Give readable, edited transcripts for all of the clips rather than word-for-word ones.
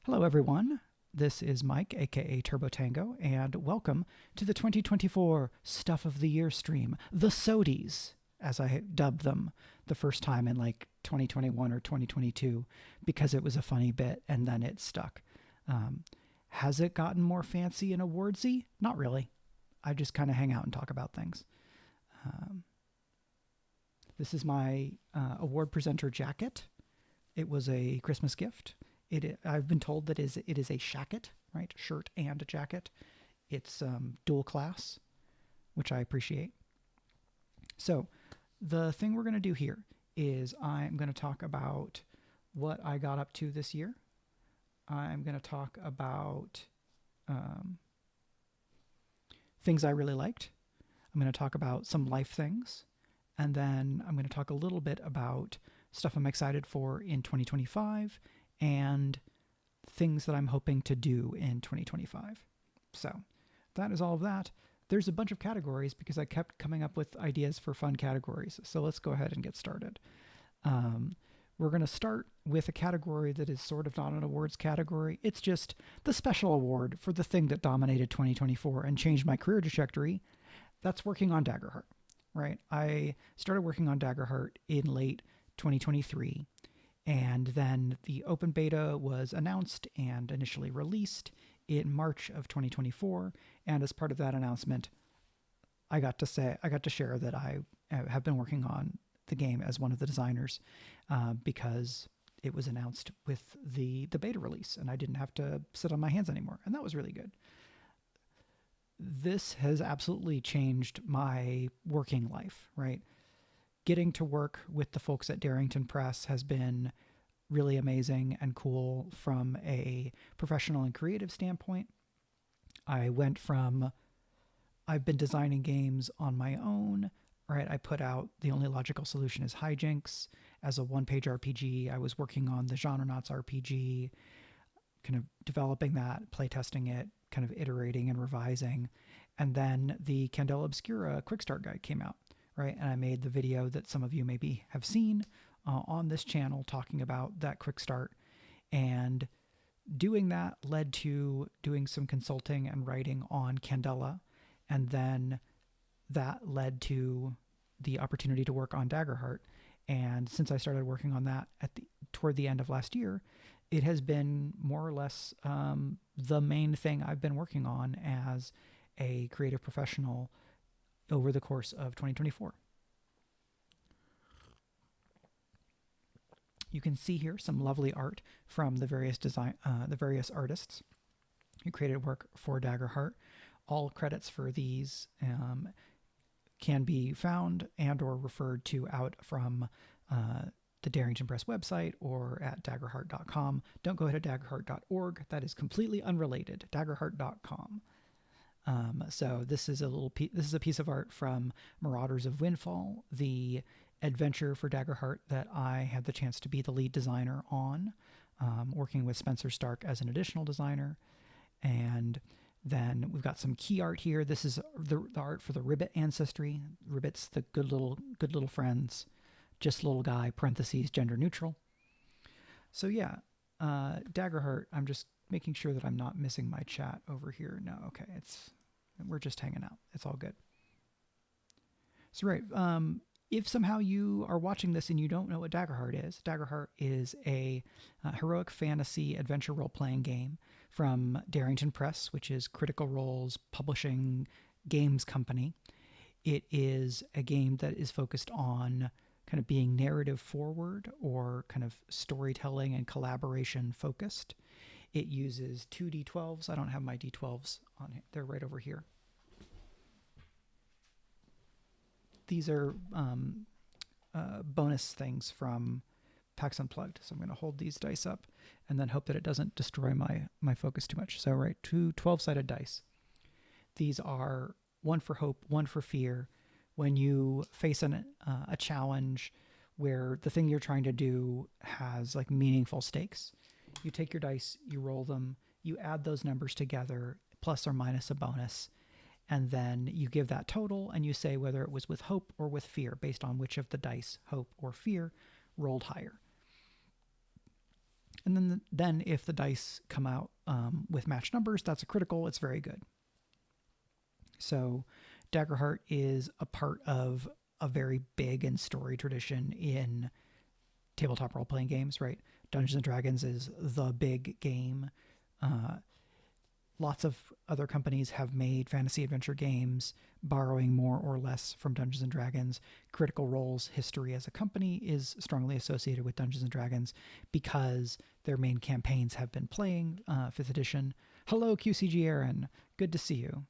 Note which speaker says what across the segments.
Speaker 1: Hello, everyone. This is Mike, aka Turbo Tango, and welcome to the 2024 Stuff of the Year stream, the SOTYs, as I dubbed them the first time in like 2021 or 2022, because it was a funny bit and then it stuck. Has it gotten more fancy and awardsy? Not really. I just kind of hang out and talk about things. Um, this is my award presenter jacket. It was a Christmas gift. I've been told that it is a shacket, right? Shirt and a jacket. It's dual class, which I appreciate. So the thing we're going to do here is I'm going to talk about what I got up to this year. I'm going to talk about things I really liked. I'm going to talk about some life things. And then I'm going to talk a little bit about stuff I'm excited for in 2025 and things that I'm hoping to do in 2025. So that is all of that. There's a bunch of categories because I kept coming up with ideas for fun categories. So let's go ahead and get started. We're going to start with a category that is sort of not an awards category. It's just the special award for the thing that dominated 2024 and changed my career trajectory. That's working on Daggerheart, right? I started working on Daggerheart in late 2023. And then the open beta was announced and initially released in March of 2024. And as part of that announcement, I got to share that I have been working on the game as one of the designers because it was announced with the beta release and I didn't have to sit on my hands anymore. And that was really good. This has absolutely changed my working life, right? Getting to work with the folks at Darrington Press has been really amazing and cool from a professional and creative standpoint. I've been designing games on my own, right? I put out The Only Logical Solution is Hijinks as a one-page RPG. I was working on the Genrenauts RPG, kind of developing that, playtesting it, kind of iterating and revising. And then the Candela Obscura Quick Start Guide came out. Right, and I made the video that some of you maybe have seen on this channel talking about that quick start. And doing that led to doing some consulting and writing on Candela. And then that led to the opportunity to work on Daggerheart. And since I started working on that toward the end of last year, it has been more or less the main thing I've been working on as a creative professional over the course of 2024. You can see here some lovely art from the various artists who created work for Daggerheart. All credits for these can be found and or referred to out from the Darrington Press website or at daggerheart.com. Don't go ahead to daggerheart.org. That is completely unrelated. Daggerheart.com. So this is a piece of art from Marauders of Windfall, the adventure for Daggerheart that I had the chance to be the lead designer on, working with Spencer Stark as an additional designer. And then we've got some key art here. This is the art for the Ribbit ancestry. Ribbit's the good little friends, just little guy, parentheses, gender neutral. So yeah, Daggerheart, I'm just making sure that I'm not missing my chat over here. No, okay, we're just hanging out. It's all good. So right, if somehow you are watching this and you don't know what Daggerheart is a heroic fantasy adventure role-playing game from Darrington Press, which is Critical Role's publishing games company. It is a game that is focused on kind of being narrative forward or kind of storytelling and collaboration focused. It uses 2 D12s. I don't have my D12s on here. They're right over here. These are bonus things from PAX Unplugged. So I'm going to hold these dice up and then hope that it doesn't destroy my focus too much. So right, 2 12-sided dice. These are 1 for hope, 1 for fear. When you face a challenge where the thing you're trying to do has like meaningful stakes, you take your dice, you roll them, you add those numbers together, plus or minus a bonus, and then you give that total and you say whether it was with hope or with fear based on which of the dice, hope or fear, rolled higher. And then if the dice come out with matched numbers, that's a critical. It's very good. So Daggerheart is a part of a very big and story tradition in tabletop role-playing games, right? Dungeons and Dragons is the big game. Lots of other companies have made fantasy adventure games, borrowing more or less from Dungeons and Dragons. Critical Role's history as a company is strongly associated with Dungeons and Dragons because their main campaigns have been playing 5th edition. Hello, QCG Aaron. Good to see you.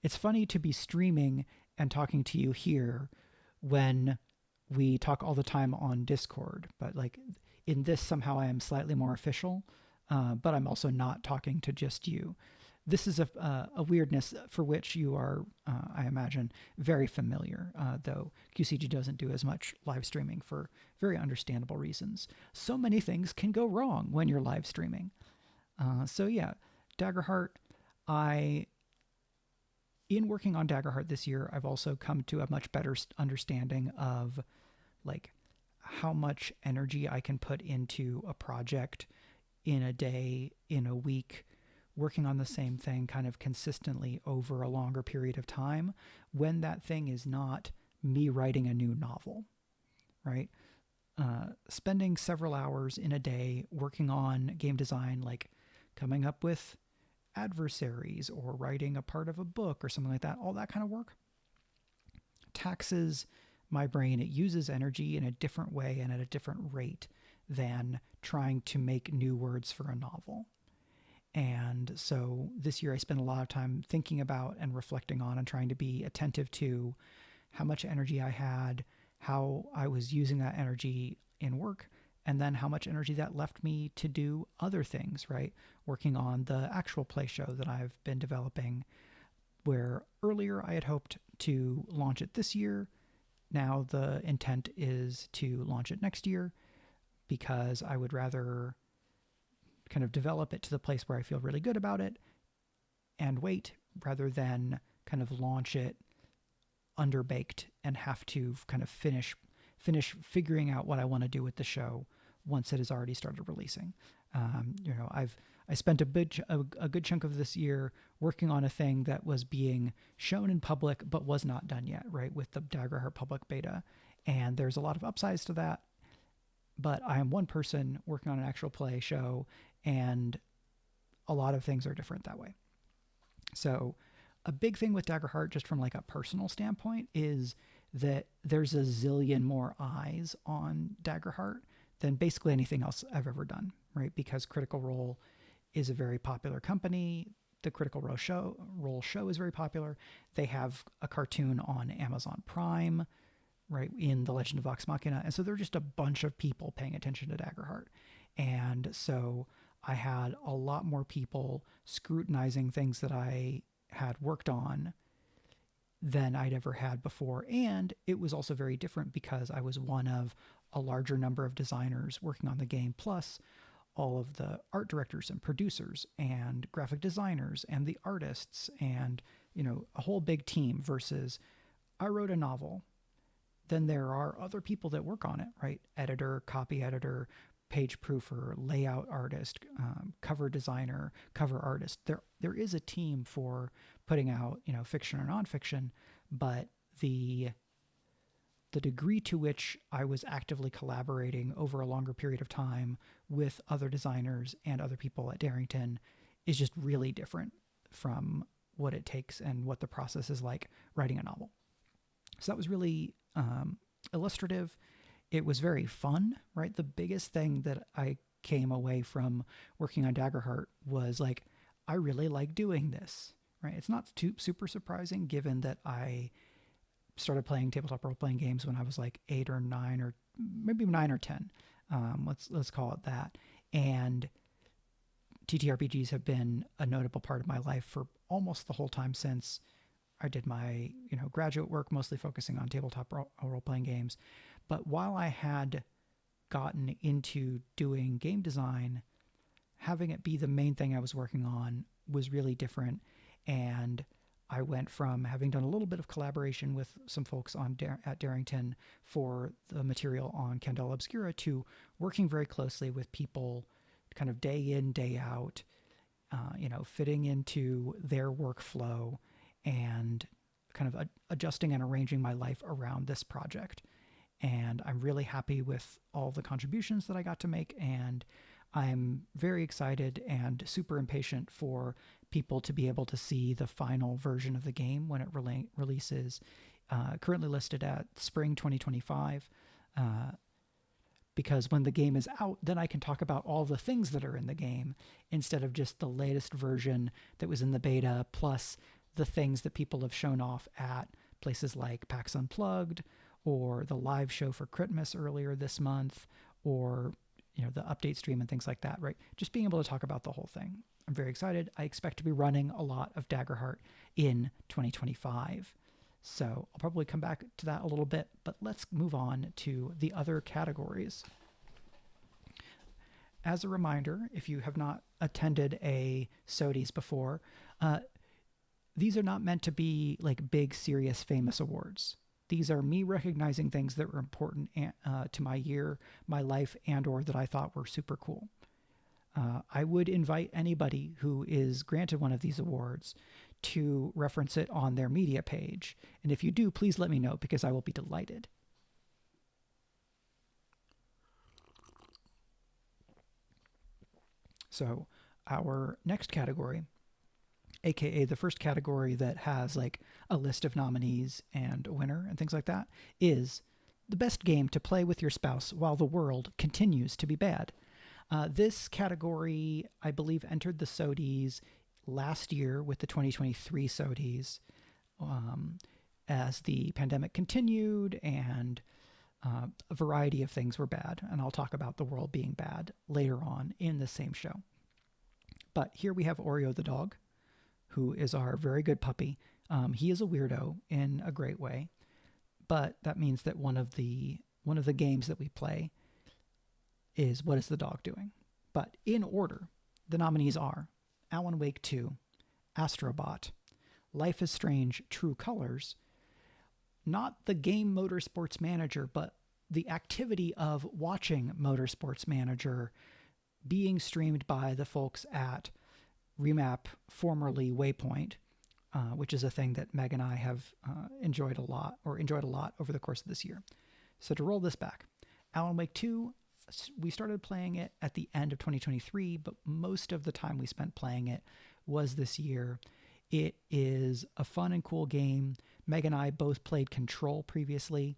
Speaker 1: It's funny to be streaming and talking to you here when we talk all the time on Discord, but like in this somehow I am slightly more official. But I'm also not talking to just you. This is a weirdness for which you are, I imagine, very familiar, though QCG doesn't do as much live streaming for very understandable reasons. So many things can go wrong when you're live streaming. So yeah, Daggerheart, in working on Daggerheart this year, I've also come to a much better understanding of like how much energy I can put into a project in a day, in a week, working on the same thing kind of consistently over a longer period of time when that thing is not me writing a new novel, right? Spending several hours in a day working on game design, like coming up with adversaries or writing a part of a book or something like that, all that kind of work taxes my brain. It uses energy in a different way and at a different rate than trying to make new words for a novel. And so this year I spent a lot of time thinking about and reflecting on and trying to be attentive to how much energy I had, how I was using that energy in work, and then how much energy that left me to do other things, right? Working on the actual play show that I've been developing, where earlier I had hoped to launch it this year. Now the intent is to launch it next year, because I would rather kind of develop it to the place where I feel really good about it and wait, rather than kind of launch it underbaked and have to kind of finish figuring out what I want to do with the show once it has already started releasing. I spent a good chunk of this year working on a thing that was being shown in public but was not done yet, right, with the Daggerheart public beta. And there's a lot of upsides to that, but I am one person working on an actual play show, and a lot of things are different that way. So a big thing with Daggerheart, just from like a personal standpoint, is that there's a zillion more eyes on Daggerheart than basically anything else I've ever done, right? Because Critical Role is a very popular company. The Critical Role show is very popular. They have a cartoon on Amazon Prime, right, in The Legend of Vox Machina. And so there are just a bunch of people paying attention to Daggerheart. And so I had a lot more people scrutinizing things that I had worked on than I'd ever had before. And it was also very different because I was one of a larger number of designers working on the game, plus all of the art directors and producers and graphic designers and the artists and, a whole big team versus I wrote a novel. Then there are other people that work on it, right? Editor, copy editor, page proofer, layout artist, cover designer, cover artist. There is a team for putting out, fiction or nonfiction, but the degree to which I was actively collaborating over a longer period of time with other designers and other people at Darrington is just really different from what it takes and what the process is like writing a novel. So that was really illustrative. It was very fun, right? The biggest thing that I came away from working on Daggerheart was like, I really like doing this, right? It's not too super surprising given that I started playing tabletop role-playing games when I was like 8 or 9 or maybe 9 or 10. Let's call it that. And TTRPGs have been a notable part of my life for almost the whole time since I did my, graduate work, mostly focusing on tabletop role-playing games. But while I had gotten into doing game design, having it be the main thing I was working on was really different. And I went from having done a little bit of collaboration with some folks at Darrington for the material on Candela Obscura to working very closely with people kind of day in, day out, fitting into their workflow and kind of adjusting and arranging my life around this project. And I'm really happy with all the contributions that I got to make, and I'm very excited and super impatient for people to be able to see the final version of the game when it releases, currently listed at spring 2025. Because when the game is out, then I can talk about all the things that are in the game instead of just the latest version that was in the beta, plus the things that people have shown off at places like PAX Unplugged or the live show for Christmas earlier this month, or the update stream and things like that, right? Just being able to talk about the whole thing. I'm very excited. I expect to be running a lot of Daggerheart in 2025. So I'll probably come back to that a little bit, but let's move on to the other categories. As a reminder, if you have not attended a SOTYs before, these are not meant to be like big, serious, famous awards. These are me recognizing things that were important to my year, my life, and or that I thought were super cool. I would invite anybody who is granted one of these awards to reference it on their media page. And if you do, please let me know, because I will be delighted. So our next category, aka the first category that has like a list of nominees and a winner and things like that, is the best game to play with your spouse while the world continues to be bad. This category, I believe, entered the SOTYs last year with the 2023 SOTYs as the pandemic continued and a variety of things were bad. And I'll talk about the world being bad later on in the same show. But here we have Oreo the dog, who is our very good puppy. He is a weirdo in a great way, but that means that one of the games that we play is What is the Dog Doing? But in order, the nominees are Alan Wake 2, Astrobot, Life is Strange, True Colors, not the game Motorsports Manager, but the activity of watching Motorsports Manager being streamed by the folks at Remap, formerly Waypoint, which is a thing that Meg and I have enjoyed a lot over the course of this year. So to roll this back, Alan Wake 2, we started playing it at the end of 2023, but most of the time we spent playing it was this year. It is a fun and cool game. Meg and I both played Control previously.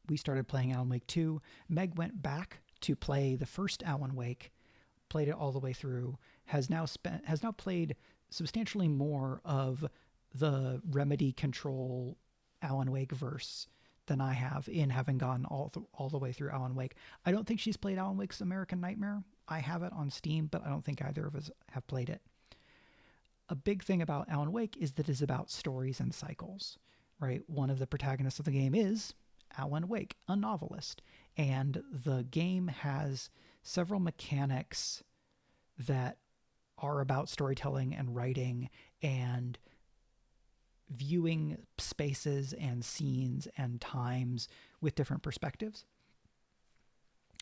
Speaker 1: We started playing Alan Wake 2. Meg went back to play the first Alan Wake, played it all the way through, has now played substantially more of the Remedy Control Alan Wake verse than I have, in having gone all the way through Alan Wake. I don't think she's played Alan Wake's American Nightmare. I have it on Steam, but I don't think either of us have played it. A big thing about Alan Wake is that it's about stories and cycles, right? One of the protagonists of the game is Alan Wake, a novelist, and the game has several mechanics that are about storytelling and writing and viewing spaces and scenes and times with different perspectives,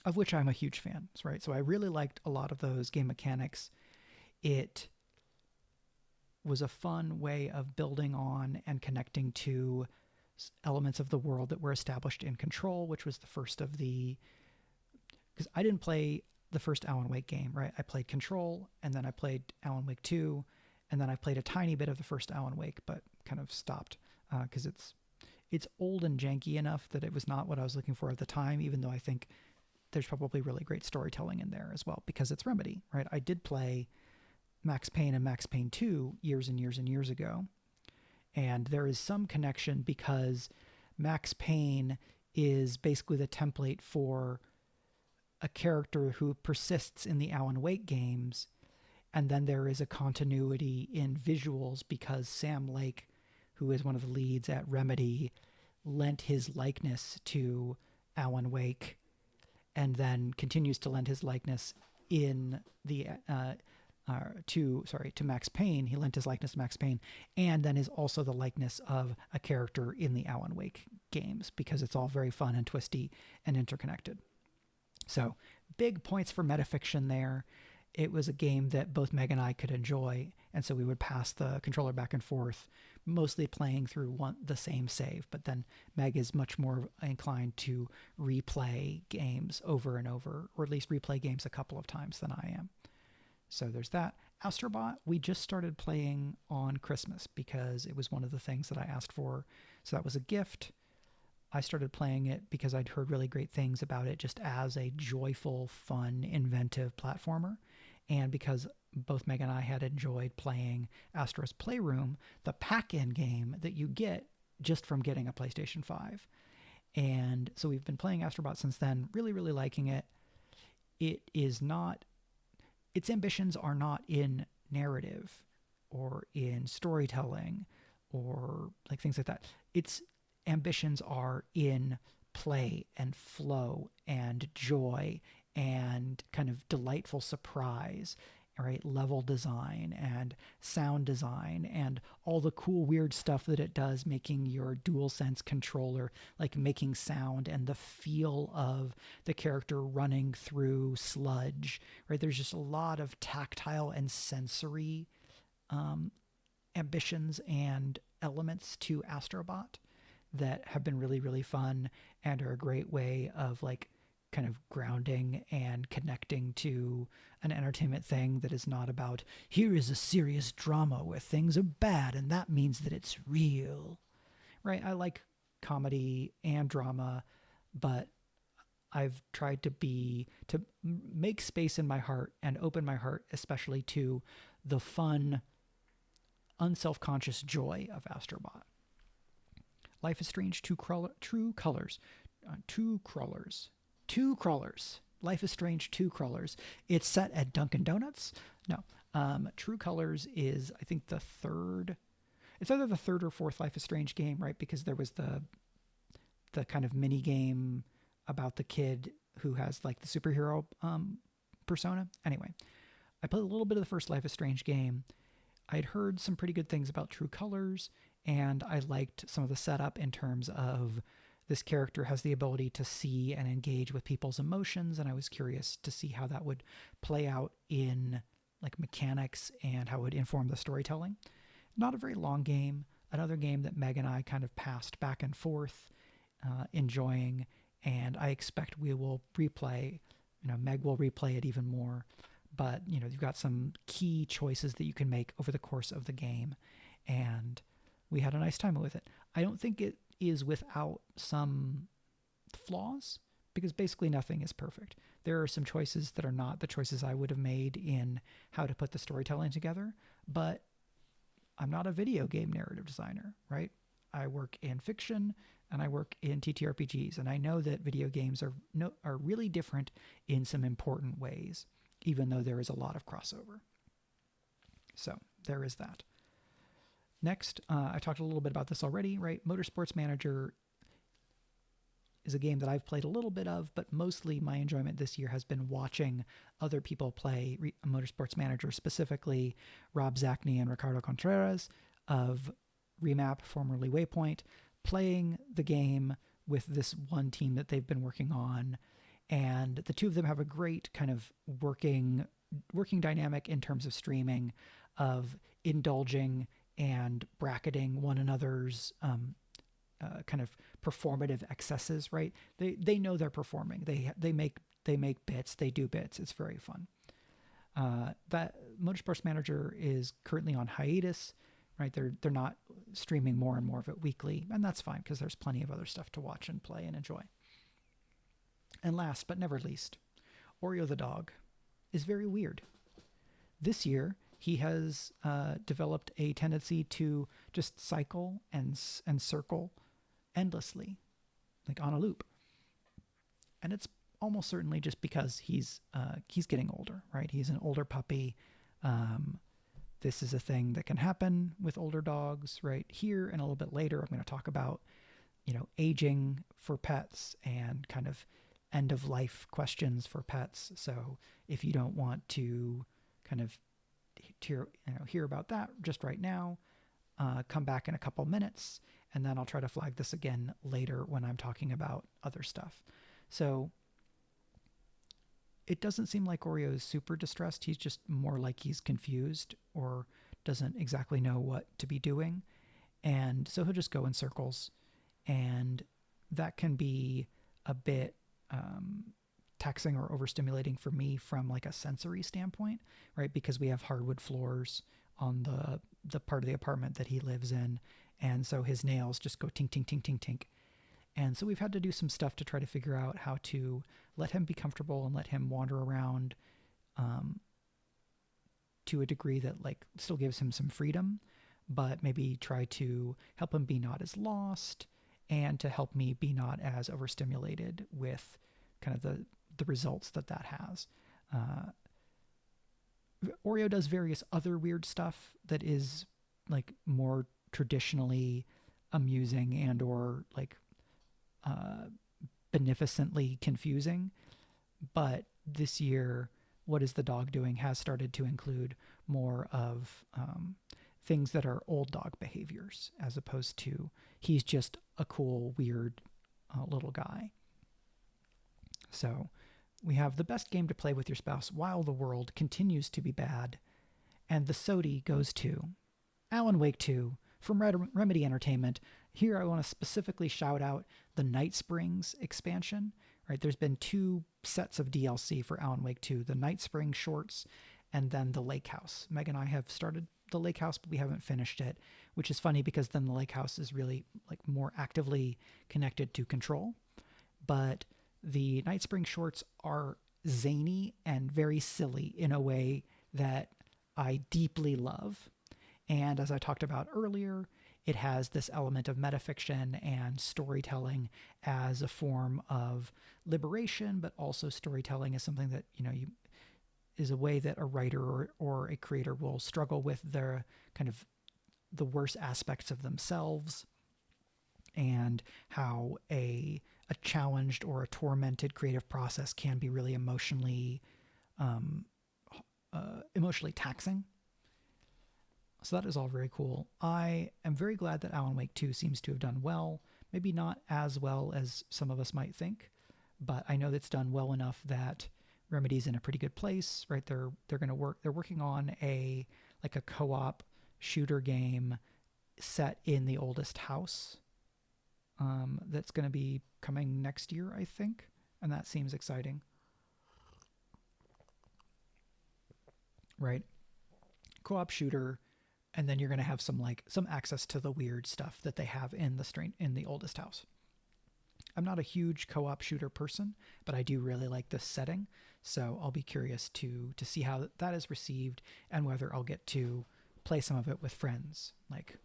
Speaker 1: of which I'm a huge fan, right? So I really liked a lot of those game mechanics. It was a fun way of building on and connecting to elements of the world that were established in Control, which was the first of the... Because I didn't play the first Alan Wake game, right? I played Control, and then I played Alan Wake 2, and then I played a tiny bit of the first Alan Wake, but kind of stopped because it's old and janky enough that it was not what I was looking for at the time, even though I think there's probably really great storytelling in there as well, because it's Remedy, right? I did play Max Payne and Max Payne 2 years and years and years ago, and there is some connection because Max Payne is basically the template for a character who persists in the Alan Wake games, and then there is a continuity in visuals because Sam Lake, who is one of the leads at Remedy, lent his likeness to Alan Wake and then continues to lend his likeness in the to Max Payne. He lent his likeness to Max Payne, and then is also the likeness of a character in the Alan Wake games, because it's all very fun and twisty and interconnected. So big points for metafiction there. It was a game that both Meg and I could enjoy, and so we would pass the controller back and forth, mostly playing through the same save. But then Meg is much more inclined to replay games over and over, or at least replay games a couple of times than I am. So there's that. Astrobot, we just started playing on Christmas because it was one of the things that I asked for. So that was a gift. I started playing it because I'd heard really great things about it just as a joyful, fun, inventive platformer. And because both Meg and I had enjoyed playing Astro's Playroom, the pack-in game that you get just from getting a PlayStation 5. And so we've been playing Astrobot since then, really, really liking it. Its ambitions are not in narrative or in storytelling or like things like that. Its ambitions are in play and flow and joy and kind of delightful surprise, right? Level design and sound design and all the cool weird stuff that it does, making your DualSense controller like making sound, and the feel of the character running through sludge, right? There's just a lot of tactile and sensory ambitions and elements to Astrobot that have been really, really fun and are a great way of like kind of grounding and connecting to an entertainment thing that is not about, here is a serious drama where things are bad and that means that it's real, right? I like comedy and drama, but I've tried to make space in my heart and open my heart, especially to the fun, unself-conscious joy of Astrobot. Life is Strange, True Colors. Life is Strange, Two Crawlers. It's set at Dunkin' Donuts. No. True Colors is, I think, the third. It's either the third or fourth Life is Strange game, right? Because there was the kind of mini game about the kid who has like the superhero persona. Anyway, I played a little bit of the first Life is Strange game. I'd heard some pretty good things about True Colors, and I liked some of the setup in terms of this character has the ability to see and engage with people's emotions, and I was curious to see how that would play out in like mechanics and how it would inform the storytelling. Not a very long game. Another game that Meg and I kind of passed back and forth, enjoying, and I expect we will replay. Meg will replay it even more. But, you've got some key choices that you can make over the course of the game, and we had a nice time with it. I don't think it is without some flaws, because basically nothing is perfect. There are some choices that are not the choices I would have made in how to put the storytelling together, but I'm not a video game narrative designer, right? I work in fiction and I work in TTRPGs, and I know that video games are really different in some important ways, even though there is a lot of crossover. So there is that. Next, I talked a little bit about this already, right? Motorsports Manager is a game that I've played a little bit of, but mostly my enjoyment this year has been watching other people play Motorsports Manager, specifically Rob Zacny and Ricardo Contreras of Remap, formerly Waypoint, playing the game with this one team that they've been working on. And the two of them have a great kind of working dynamic in terms of streaming, of indulging and bracketing one another's kind of performative excesses, right? They know they're performing. They make bits. They do bits. It's very fun. That Motorsports Manager is currently on hiatus, right? They're not streaming more and more of it weekly, and that's fine because there's plenty of other stuff to watch and play and enjoy. And last but never least, Oreo the dog is very weird. This year, he has developed a tendency to just cycle and circle endlessly, like on a loop. And it's almost certainly just because he's getting older, right? He's an older puppy. This is a thing that can happen with older dogs, right? Here and a little bit later, I'm going to talk about, aging for pets and kind of end of life questions for pets. So if you don't want to kind of hear about that just right now, come back in a couple minutes, and then I'll try to flag this again later when I'm talking about other stuff. So it doesn't seem like Oreo is super distressed. He's just more like he's confused or doesn't exactly know what to be doing. And so he'll just go in circles. And that can be a bit taxing or overstimulating for me from like a sensory standpoint, right? Because we have hardwood floors on the part of the apartment that he lives in. And so his nails just go tink, tink, tink, tink, tink. And so we've had to do some stuff to try to figure out how to let him be comfortable and let him wander around to a degree that like still gives him some freedom, but maybe try to help him be not as lost and to help me be not as overstimulated with kind of the results that has. Oreo does various other weird stuff that is like more traditionally amusing and or like beneficently confusing. But this year, What is the Dog Doing has started to include more of things that are old dog behaviors as opposed to he's just a cool, weird little guy. So we have the best game to play with your spouse while the world continues to be bad. And the SOTY goes to Alan Wake 2 from Remedy Entertainment. Here I want to specifically shout out the Night Springs expansion. Right, there's been 2 sets of DLC for Alan Wake 2, the Night Springs shorts and then the Lake House. Meg and I have started the Lake House, but we haven't finished it, which is funny because then the Lake House is really like more actively connected to Control. But the Night Springs shorts are zany and very silly in a way that I deeply love. And as I talked about earlier, it has this element of metafiction and storytelling as a form of liberation, but also storytelling is something that, is a way that a writer or a creator will struggle with their kind of the worst aspects of themselves, and how a challenged or a tormented creative process can be really emotionally taxing. So that is all very cool. I am very glad that Alan Wake 2 seems to have done well. Maybe not as well as some of us might think, but I know that's done well enough that Remedy's in a pretty good place, right? They're working on a co-op shooter game set in the oldest house. That's going to be coming next year, I think, and that seems exciting. Right? Co-op shooter. And then you're going to have some access to the weird stuff that they have in the oldest house. I'm not a huge co-op shooter person, but I do really like this setting. So I'll be curious to see how that is received and whether I'll get to play some of it with friends. Like,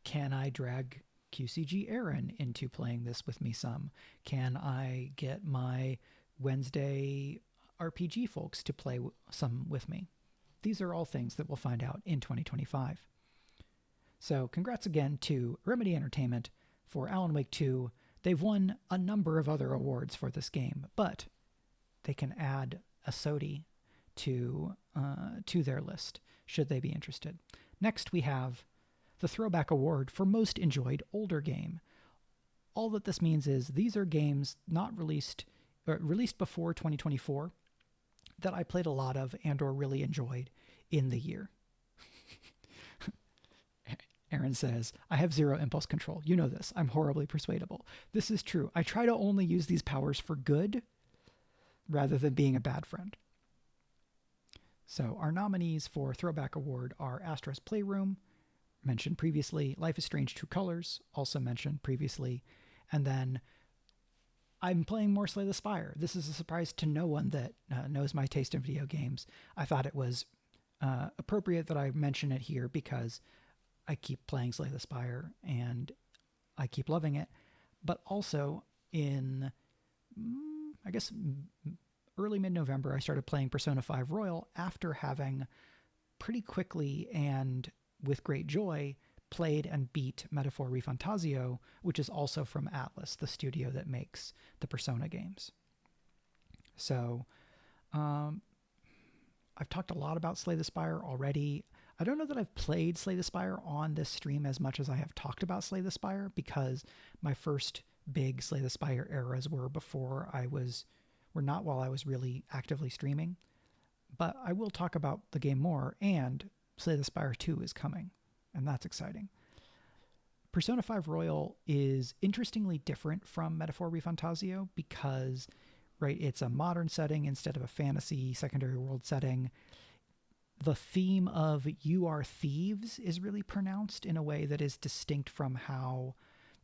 Speaker 1: can I drag QCG Aaron into playing this with me some? Can I get my Wednesday RPG folks to play some with me? These are all things that we'll find out in 2025. So congrats again to Remedy Entertainment for Alan Wake 2. They've won a number of other awards for this game, but they can add a SOTY to their list, should they be interested. Next, we have the Throwback Award for Most Enjoyed Older Game. All that this means is these are games not released before 2024 that I played a lot of and or really enjoyed in the year. Aaron says, I have 0 impulse control. You know this. I'm horribly persuadable. This is true. I try to only use these powers for good rather than being a bad friend. So our nominees for Throwback Award are Astra's Playroom, mentioned previously, Life is Strange True Colors, also mentioned previously, and then I'm playing more Slay the Spire. This is a surprise to no one that knows my taste in video games. I thought it was appropriate that I mention it here because I keep playing Slay the Spire and I keep loving it. But also in, I guess, early mid-November, I started playing Persona 5 Royal after having pretty quickly and with great joy played and beat Metaphor Refantasio, which is also from Atlas, the studio that makes the Persona games. So I've talked a lot about Slay the Spire already. I don't know that I've played Slay the Spire on this stream as much as I have talked about Slay the Spire, because my first big Slay the Spire eras were before I was or not while I was really actively streaming. But I will talk about the game more, and Slay the Spire 2 is coming, and that's exciting. Persona 5 Royal is interestingly different from Metaphor ReFantazio because, right, it's a modern setting instead of a fantasy secondary world setting. The theme of you are thieves is really pronounced in a way that is distinct from how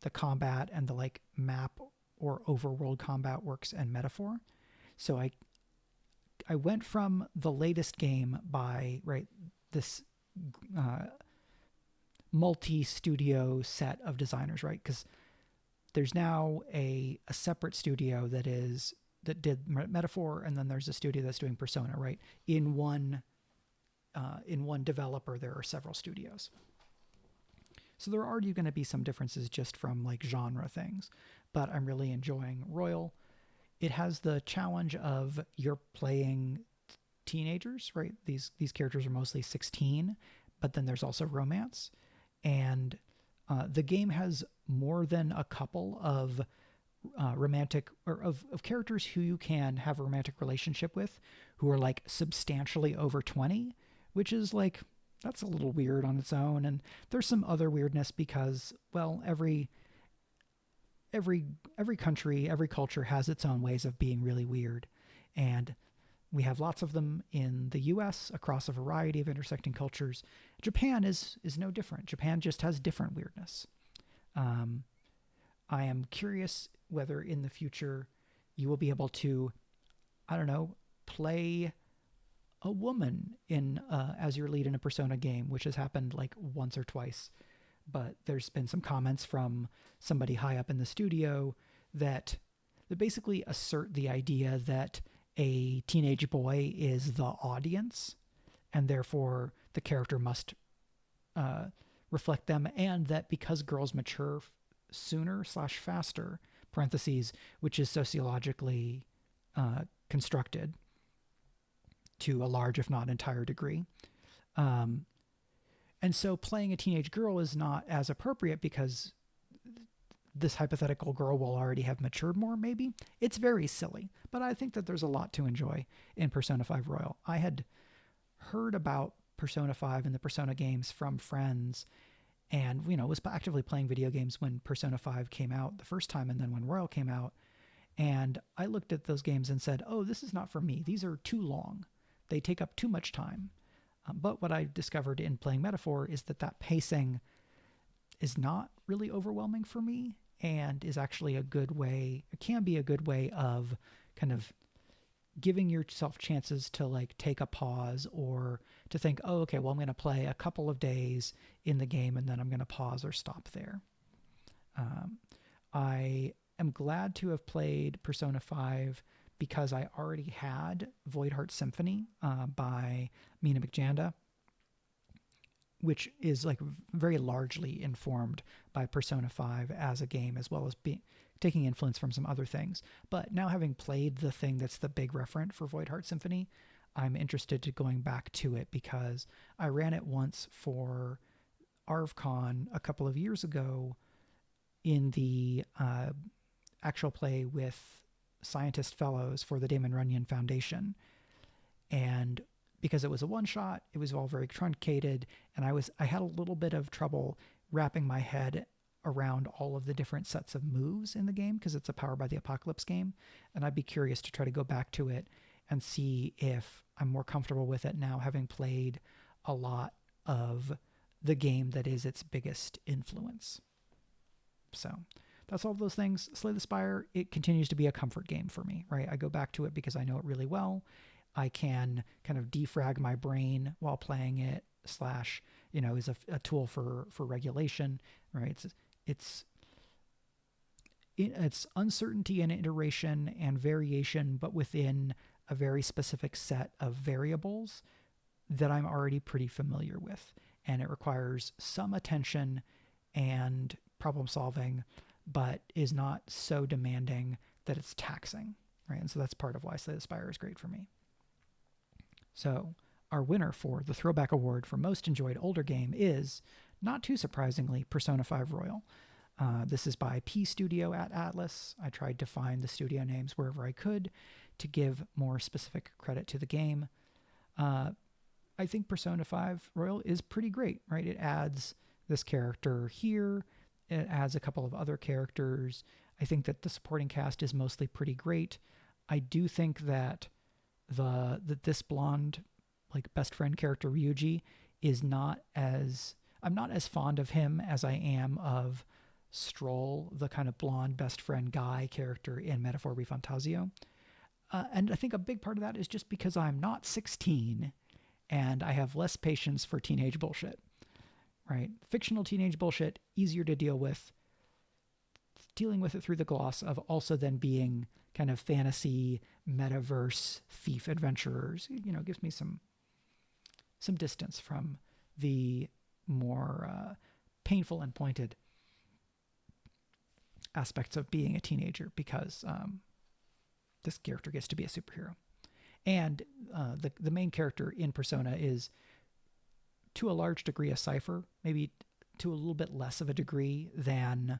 Speaker 1: the combat and the like map or overworld combat works in Metaphor. So I went from the latest game by, right, this multi-studio set of designers, right? Because there's now a separate studio that did Metaphor, and then there's a studio that's doing Persona, right? In one developer, there are several studios. So there are already going to be some differences just from like genre things, but I'm really enjoying Royal. It has the challenge of you're playing teenagers, right? These characters are mostly 16, but then there's also romance. And the game has more than a couple of romantic or of characters who you can have a romantic relationship with who are like substantially over 20, which is like, that's a little weird on its own. And there's some other weirdness because, well, every country, every culture has its own ways of being really weird. And we have lots of them in the US across a variety of intersecting cultures. Japan is no different. Japan just has different weirdness. I am curious whether in the future you will be able to, I don't know, play a woman in as your lead in a Persona game, which has happened like once or twice. But there's been some comments from somebody high up in the studio that basically assert the idea that a teenage boy is the audience, and therefore the character must reflect them, and that because girls mature sooner / faster, parentheses, which is sociologically constructed to a large, if not entire degree. And so playing a teenage girl is not as appropriate because this hypothetical girl will already have matured more, maybe. It's very silly, but I think that there's a lot to enjoy in Persona 5 Royal. I had heard about Persona 5 and the Persona games from friends and, was actively playing video games when Persona 5 came out the first time and then when Royal came out. And I looked at those games and said, oh, this is not for me. These are too long. They take up too much time. But what I discovered in playing Metaphor is that pacing is not really overwhelming for me and is actually a good way, it can be a good way of kind of giving yourself chances to like take a pause or to think, oh, okay, well, I'm going to play a couple of days in the game and then I'm going to pause or stop there. I am glad to have played Persona 5 because I already had Void Heart Symphony by Mina McJanda, which is like very largely informed by Persona 5 as a game, as well as taking influence from some other things. But now having played the thing that's the big referent for Void Heart Symphony, I'm interested to going back to it because I ran it once for ArvCon a couple of years ago in the actual play with scientist fellows for the Damon Runyon Foundation. And because it was a one-shot, it was all very truncated, and I had a little bit of trouble wrapping my head around all of the different sets of moves in the game because it's a Power by the Apocalypse game, and I'd be curious to try to go back to it and see if I'm more comfortable with it now, having played a lot of the game that is its biggest influence. So that's all of those things. Slay the Spire, it continues to be a comfort game for me, right? I go back to it because I know it really well. I can kind of defrag my brain while playing it, / is a tool for regulation, right? It's uncertainty and iteration and variation, but within a very specific set of variables that I'm already pretty familiar with. And it requires some attention and problem solving, but is not so demanding that it's taxing, right? And so that's part of why Slay the Spire is great for me. So our winner for the Throwback Award for Most Enjoyed Older Game is, not too surprisingly, Persona 5 Royal. This is by P Studio at Atlas. I tried to find the studio names wherever I could to give more specific credit to the game. I think Persona 5 Royal is pretty great, right? It adds this character here. It adds a couple of other characters. I think that the supporting cast is mostly pretty great. I do think that this blonde, like, best friend character Ryuji is not as... I'm not as fond of him as I am of Stroll, the kind of blonde best friend guy character in Metaphor Refantasio. And I think a big part of that is just because I'm not 16 and I have less patience for teenage bullshit, right? Fictional teenage bullshit, easier to deal with. Dealing with it through the gloss of also then being kind of fantasy, metaverse, thief adventurers, gives me some distance from the more painful and pointed aspects of being a teenager, because this character gets to be a superhero. And the main character in Persona is, to a large degree, a cipher, maybe to a little bit less of a degree than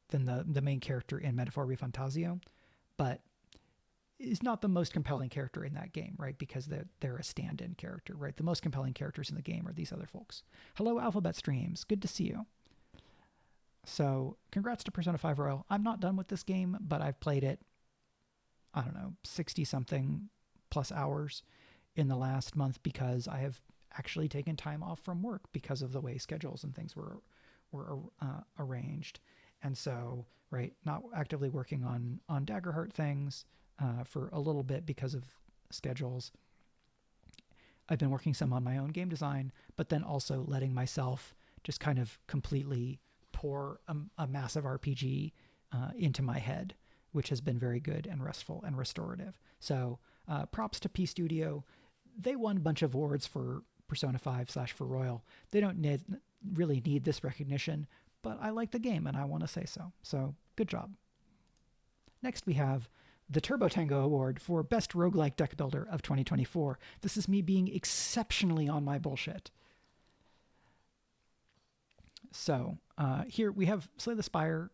Speaker 1: the main character in Metaphor Refantasio, but is not the most compelling character in that game, right? Because they're a stand-in character, right? The most compelling characters in the game are these other folks. Hello, Alphabet Streams. Good to see you. So congrats to Persona 5 Royal. I'm not done with this game, but I've played it, 60-something plus hours in the last month, because I have actually taken time off from work because of the way schedules and things were arranged. And so, right, not actively working on Daggerheart things for a little bit because of schedules. I've been working some on my own game design, but then also letting myself just kind of completely pour a massive RPG into my head, which has been very good and restful and restorative. So props to P Studio. They won a bunch of awards for Persona 5 / for Royal. They don't really need this recognition, but I like the game and I want to say so. So good job. Next we have the Turbo Tango Award for Best Roguelike Deck Builder of 2024. This is me being exceptionally on my bullshit. So here we have Slay the Spire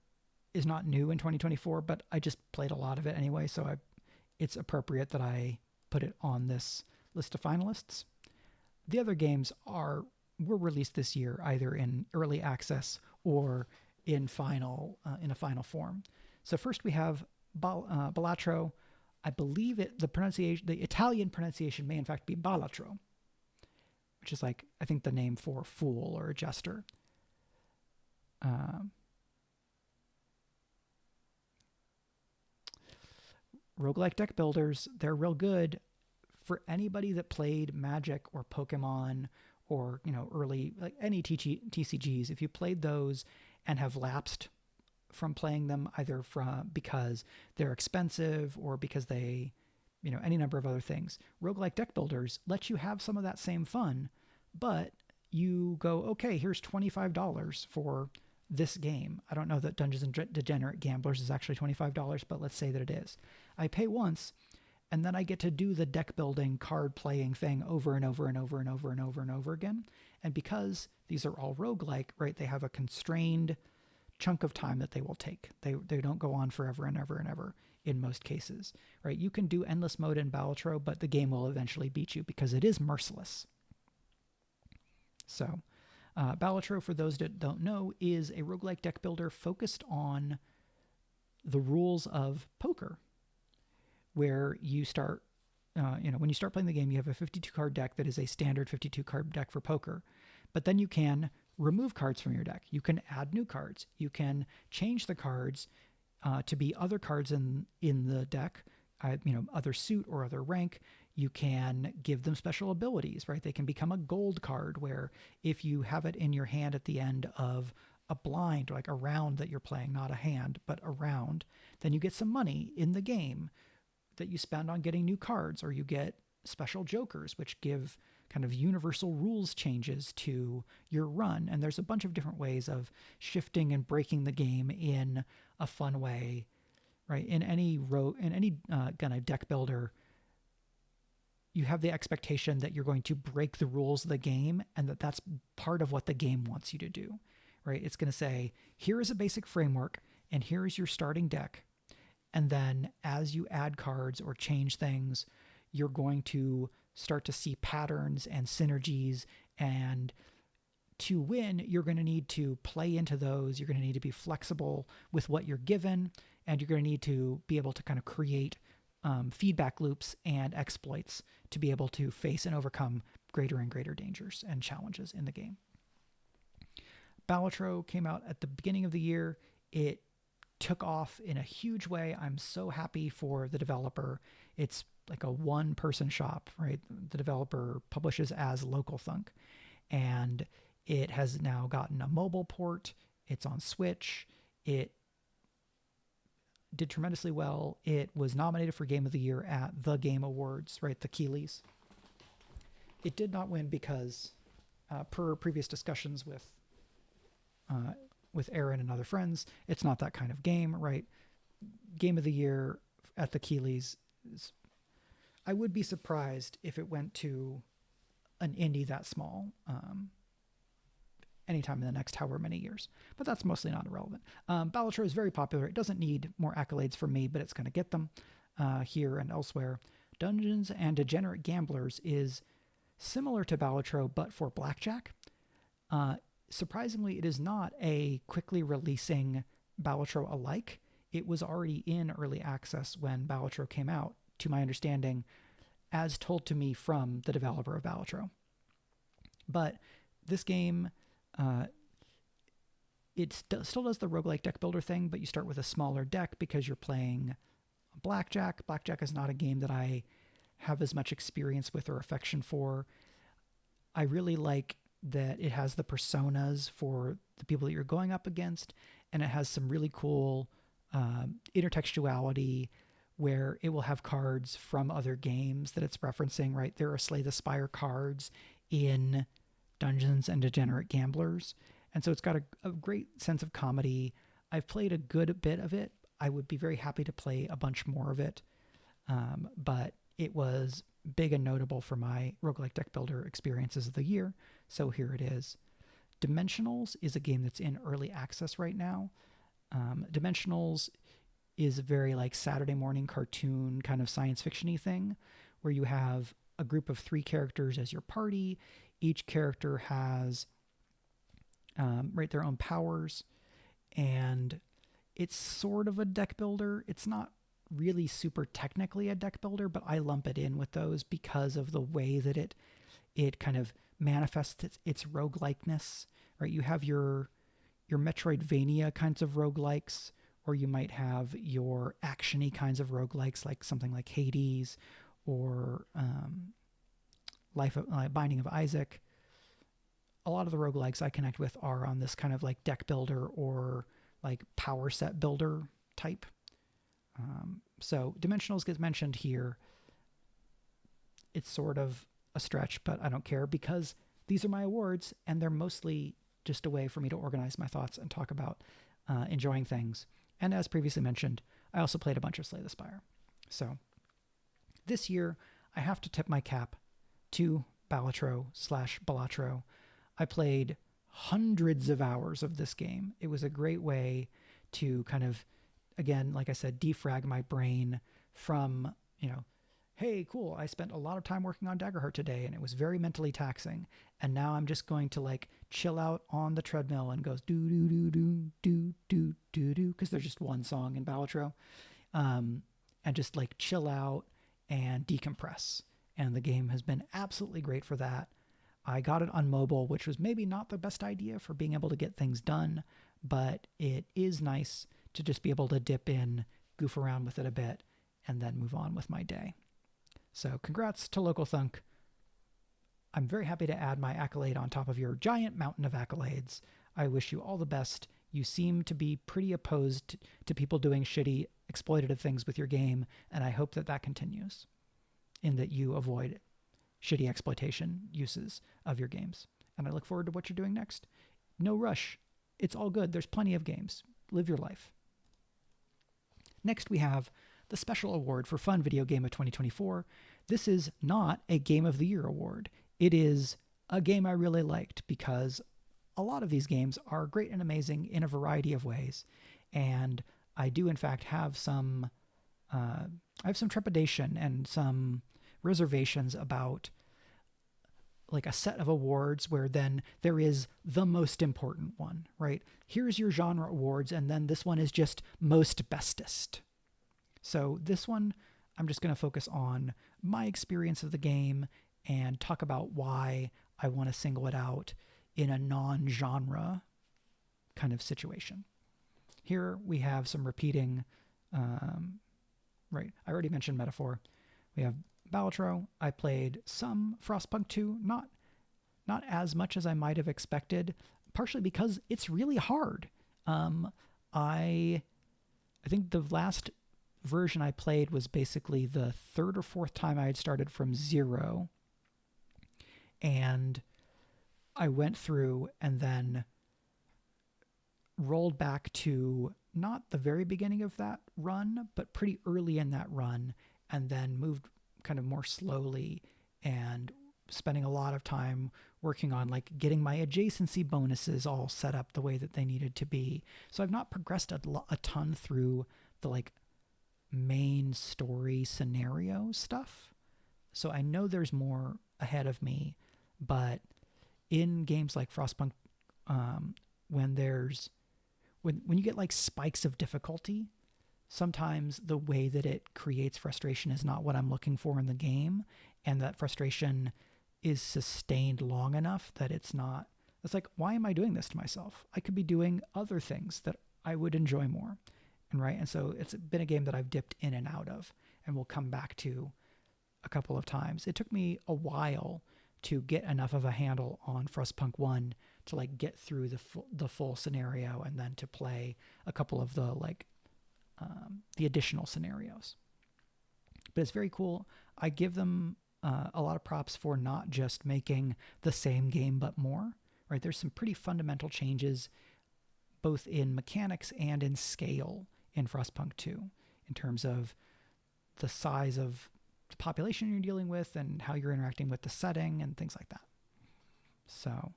Speaker 1: is not new in 2024, but I just played a lot of it anyway, so it's appropriate that I put it on this list of finalists. The other games were released this year, either in early access or in a final form. So first we have Balatro. I believe the Italian pronunciation may in fact be Balatro, which is like, I think, the name for fool or a jester. Roguelike deck builders, they're real good for anybody that played Magic or Pokemon or, early, like any TCGs. If you played those and have lapsed from playing them, either because they're expensive or because they, any number of other things, roguelike deck builders let you have some of that same fun, but you go, okay, here's $25 for this game. I don't know that Dungeons and Degenerate Gamblers is actually $25, but let's say that it is. I pay once, and then I get to do the deck building, card playing thing over and over and over and over and over and over again. And because these are all roguelike, right, they have a constrained chunk of time that they will take. They don't go on forever and ever and ever in most cases, right? You can do endless mode in Balatro, but the game will eventually beat you because it is merciless. So Balatro, for those that don't know, is a roguelike deck builder focused on the rules of poker, where you start, when you start playing the game, you have a 52-card deck that is a standard 52-card deck for poker. But then you can remove cards from your deck. You can add new cards. You can change the cards to be other cards in the deck, other suit or other rank. You can give them special abilities, right? They can become a gold card, where if you have it in your hand at the end of a blind, or like a round that you're playing, not a hand, but a round, then you get some money in the game that you spend on getting new cards, or you get special jokers, which give kind of universal rules changes to your run. And there's a bunch of different ways of shifting and breaking the game in a fun way, right? In any kind of deck builder, you have the expectation that you're going to break the rules of the game, and that's part of what the game wants you to do, right? It's going to say, here is a basic framework, and here is your starting deck. And then as you add cards or change things, you're going to start to see patterns and synergies. And to win, you're going to need to play into those. You're going to need to be flexible with what you're given, and you're going to need to be able to kind of create feedback loops and exploits to be able to face and overcome greater and greater dangers and challenges in the game. Balatro came out at the beginning of the year. It took off in a huge way. I'm so happy for the developer. It's like a one-person shop, right? The developer publishes as Local Thunk, and it has now gotten a mobile port. It's on Switch. It did tremendously well. It was nominated for Game of the Year at the Game Awards, right? The Keeleys. It did not win because, per previous discussions with Aaron and other friends, it's not that kind of game, right? Game of the Year at the Keeleys, I would be surprised if it went to an indie that small anytime in the next however many years. But that's mostly not irrelevant. Balatro is very popular. It doesn't need more accolades from me, but it's going to get them here and elsewhere. Dungeons and Degenerate Gamblers is similar to Balatro, but for blackjack. Surprisingly, it is not a quickly releasing Balatro alike. It was already in early access when Balatro came out, to my understanding, as told to me from the developer of Balatro. But this game, it still does the roguelike deck builder thing, but you start with a smaller deck because you're playing blackjack. Blackjack is not a game that I have as much experience with or affection for. I really like that it has the personas for the people that you're going up against, and it has some really cool intertextuality where it will have cards from other games that it's referencing, right? There are Slay the Spire cards in Dungeons and Degenerate Gamblers. And so it's got a great sense of comedy. I've played a good bit of it. I would be very happy to play a bunch more of it. But it was big and notable for my roguelike deck builder experiences of the year. So here it is. Dimensionals is a game that's in early access right now. Dimensionals is a very like Saturday morning cartoon kind of science fiction-y thing where you have a group of 3 characters as your party. Each character has their own powers, and it's sort of a deck builder. It's not really super technically a deck builder, but I lump it in with those because of the way that it kind of manifests its roguelikeness, right? You have your Metroidvania kinds of roguelikes, or you might have your action-y kinds of roguelikes, like something like Hades or Binding of Isaac. A lot of the roguelikes I connect with are on this kind of like deck builder or like power set builder type. So Dimensionals gets mentioned here. It's sort of a stretch, but I don't care because these are my awards and they're mostly just a way for me to organize my thoughts and talk about enjoying things. And as previously mentioned, I also played a bunch of Slay the Spire. So this year, I have to tip my cap to Balatro/Balatro. I played hundreds of hours of this game. It was a great way to kind of, again, like I said, defrag my brain from, hey, cool, I spent a lot of time working on Daggerheart today and it was very mentally taxing. And now I'm just going to like chill out on the treadmill and goes do do do do do do do do because there's just one song in Balatro, and just like chill out and decompress. And the game has been absolutely great for that. I got it on mobile, which was maybe not the best idea for being able to get things done, but it is nice to just be able to dip in, goof around with it a bit, and then move on with my day. So congrats to Local Thunk. I'm very happy to add my accolade on top of your giant mountain of accolades. I wish you all the best. You seem to be pretty opposed to people doing shitty, exploitative things with your game, and I hope that that continues, in that you avoid shitty exploitation uses of your games. And I look forward to what you're doing next. No rush. It's all good. There's plenty of games. Live your life. Next, we have the special award for Fun Video Game of 2024. This is not a Game of the Year award. It is a game I really liked because a lot of these games are great and amazing in a variety of ways. And I do, in fact, have some trepidation and some reservations about like a set of awards where then there is the most important one, right? Here's your genre awards, and then this one is just most bestest. So this one, I'm just going to focus on my experience of the game and talk about why I want to single it out in a non-genre kind of situation. Here we have some repeating, right? I already mentioned Metaphor. We have Balatro. I played some Frostpunk 2, not as much as I might have expected, partially because it's really hard. I think the last version I played was basically the third or fourth time I had started from zero, and I went through and then rolled back to not the very beginning of that run, but pretty early in that run, and then moved kind of more slowly and spending a lot of time working on like getting my adjacency bonuses all set up the way that they needed to be. So I've not progressed a ton through the like main story scenario stuff. So I know there's more ahead of me, but in games like Frostpunk, when you get like spikes of difficulty, sometimes the way that it creates frustration is not what I'm looking for in the game, and that frustration is sustained long enough that it's like, why am I doing this to myself? I could be doing other things that I would enjoy more. And so it's been a game that I've dipped in and out of and will come back to a couple of times. It took me a while to get enough of a handle on Frostpunk 1 to like get through the full scenario and then to play a couple of the additional scenarios. But it's very cool. I give them a lot of props for not just making the same game but more, right? There's some pretty fundamental changes both in mechanics and in scale in Frostpunk 2 in terms of the size of the population you're dealing with and how you're interacting with the setting and things like that. So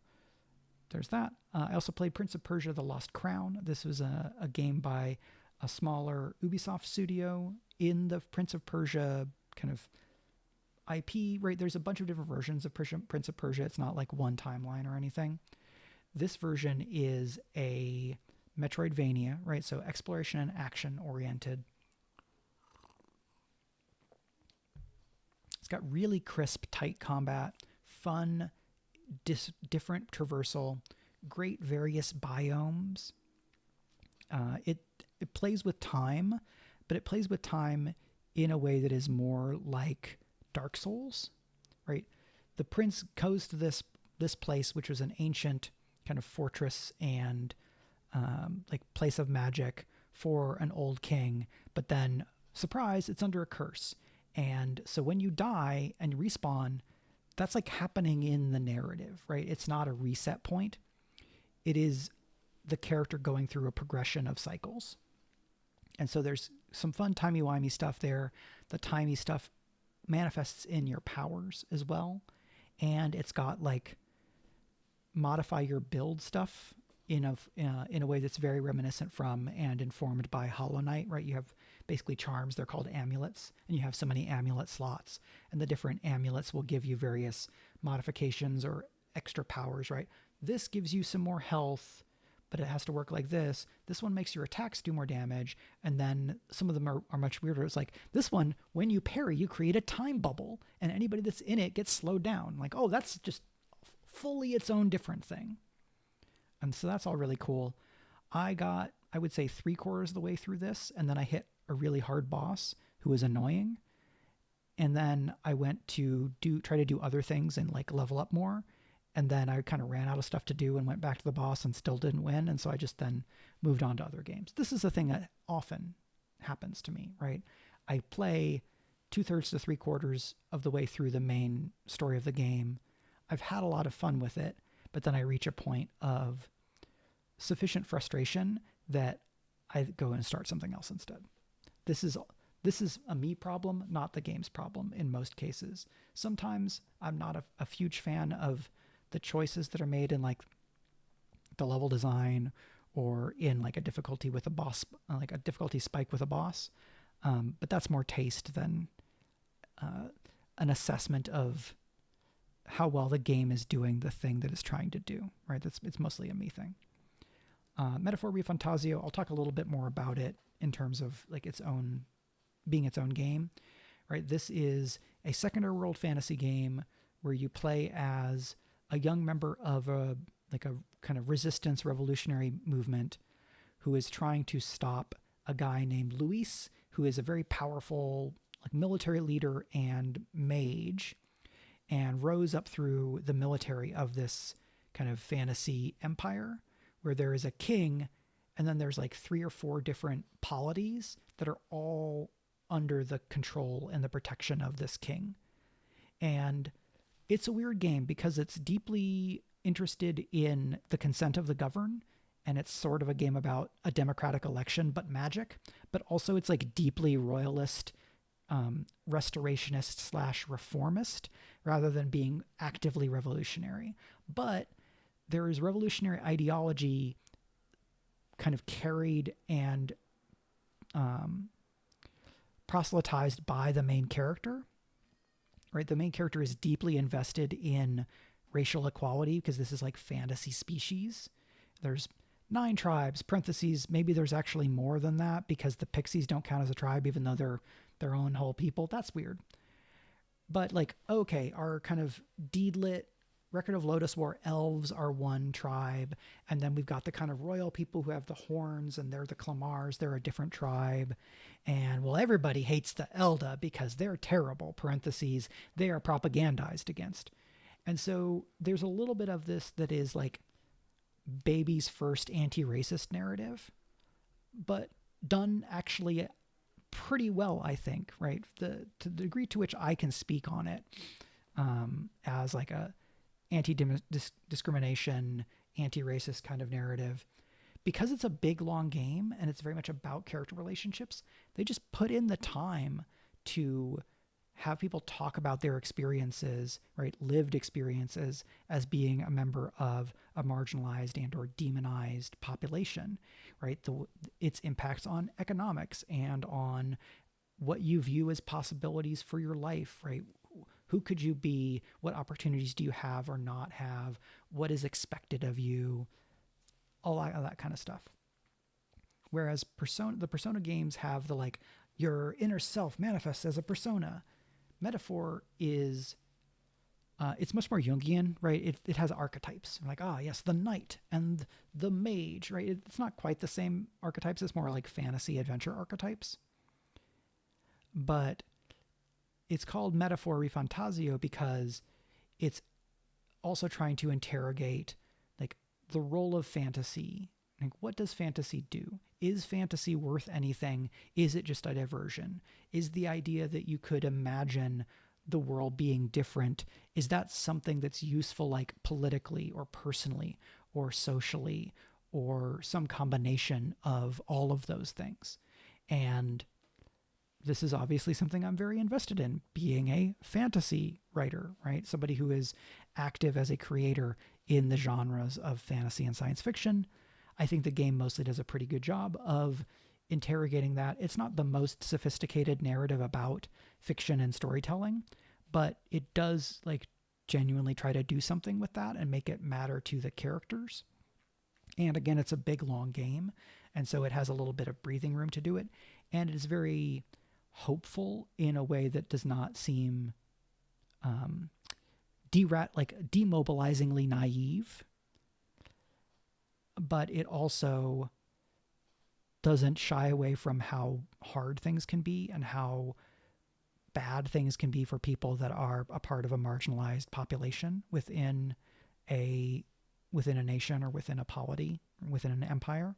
Speaker 1: there's that. I also played Prince of Persia: The Lost Crown. This was a game by a smaller Ubisoft studio in the Prince of Persia kind of IP, right? There's a bunch of different versions of Prince of Persia. It's not like one timeline or anything. This version is a Metroidvania, right? So exploration and action oriented. It's got really crisp, tight combat, fun, different traversal, great various biomes. It plays with time, but it plays with time in a way that is more like Dark Souls, right? The prince goes to this place, which was an ancient kind of fortress and like place of magic for an old king, but then surprise, it's under a curse. And so when you die and respawn, that's like happening in the narrative, right? It's not a reset point. It is the character going through a progression of cycles. And so there's some fun timey-wimey stuff there. The timey stuff manifests in your powers as well. And it's got like modify your build stuff in a way that's very reminiscent from and informed by Hollow Knight, right? You have basically charms. They're called amulets, and you have so many amulet slots, and the different amulets will give you various modifications or extra powers, right? This gives you some more health, but it has to work like this. This one makes your attacks do more damage, and then some of them are much weirder. It's like this one, when you parry, you create a time bubble, and anybody that's in it gets slowed down. Like, oh, that's just fully its own different thing. And so that's all really cool. I would say 3/4 of the way through this, and then I hit a really hard boss who was annoying. And then I went to try to do other things and like level up more. And then I kind of ran out of stuff to do and went back to the boss and still didn't win. And so I just then moved on to other games. This is a thing that often happens to me, right? I play 2/3 to 3/4 of the way through the main story of the game. I've had a lot of fun with it, but then I reach a point of sufficient frustration that I go and start something else instead. This is a me problem, not the game's problem in most cases. Sometimes I'm not a huge fan of the choices that are made in like the level design or in like a difficulty with a boss, like a difficulty spike with a boss. But that's more taste than an assessment of how well the game is doing the thing that it's trying to do, right? It's mostly a me thing. Metaphor ReFantazio, I'll talk a little bit more about it in terms of like being its own game, right? This is a secondary world fantasy game where you play as a young member of a kind of resistance revolutionary movement who is trying to stop a guy named Luis, who is a very powerful like military leader and mage, and rose up through the military of this kind of fantasy empire where there is a king, and then there's like 3 or 4 different polities that are all under the control and the protection of this king. And it's a weird game because it's deeply interested in the consent of the governed, and it's sort of a game about a democratic election but magic, but also it's like deeply royalist, restorationist / reformist rather than being actively revolutionary. But there is revolutionary ideology kind of carried and proselytized by the main character, right? The main character is deeply invested in racial equality because this is like fantasy species. There's 9 tribes, parentheses, maybe there's actually more than that because the pixies don't count as a tribe even though they're their own whole people. That's weird. But like, okay, our kind of deedlit Record of Lodoss War elves are one tribe, and then we've got the kind of royal people who have the horns, and they're the Clamars, they're a different tribe. And well, everybody hates the Elda because they're terrible, parentheses, they are propagandized against. And so there's a little bit of this that is like baby's first anti-racist narrative, but done actually pretty well, I think, right? To the degree to which I can speak on it as like a anti-discrimination, anti-racist kind of narrative. Because it's a big, long game and it's very much about character relationships, they just put in the time to have people talk about their experiences, right? Lived experiences as being a member of a marginalized and or demonized population, right? Its impacts on economics and on what you view as possibilities for your life, right? Who could you be? What opportunities do you have or not have? What is expected of you? All that kind of stuff. Whereas the Persona games have the like, your inner self manifests as a persona. Metaphor is, it's much more Jungian, right? It has archetypes. Like, yes, the knight and the mage, right? It's not quite the same archetypes. It's more like fantasy adventure archetypes. But it's called Metaphor ReFantazio because it's also trying to interrogate like the role of fantasy. Like, what does fantasy do? Is fantasy worth anything? Is it just a diversion? Is the idea that you could imagine the world being different, is that something that's useful like politically or personally or socially or some combination of all of those things? And this is obviously something I'm very invested in, being a fantasy writer, right? Somebody who is active as a creator in the genres of fantasy and science fiction. I think the game mostly does a pretty good job of interrogating that. It's not the most sophisticated narrative about fiction and storytelling, but it does like genuinely try to do something with that and make it matter to the characters. And again, it's a big, long game, and so it has a little bit of breathing room to do it. And it is very hopeful in a way that does not seem demobilizingly naive. But it also doesn't shy away from how hard things can be and how bad things can be for people that are a part of a marginalized population within a nation or within a polity, within an empire.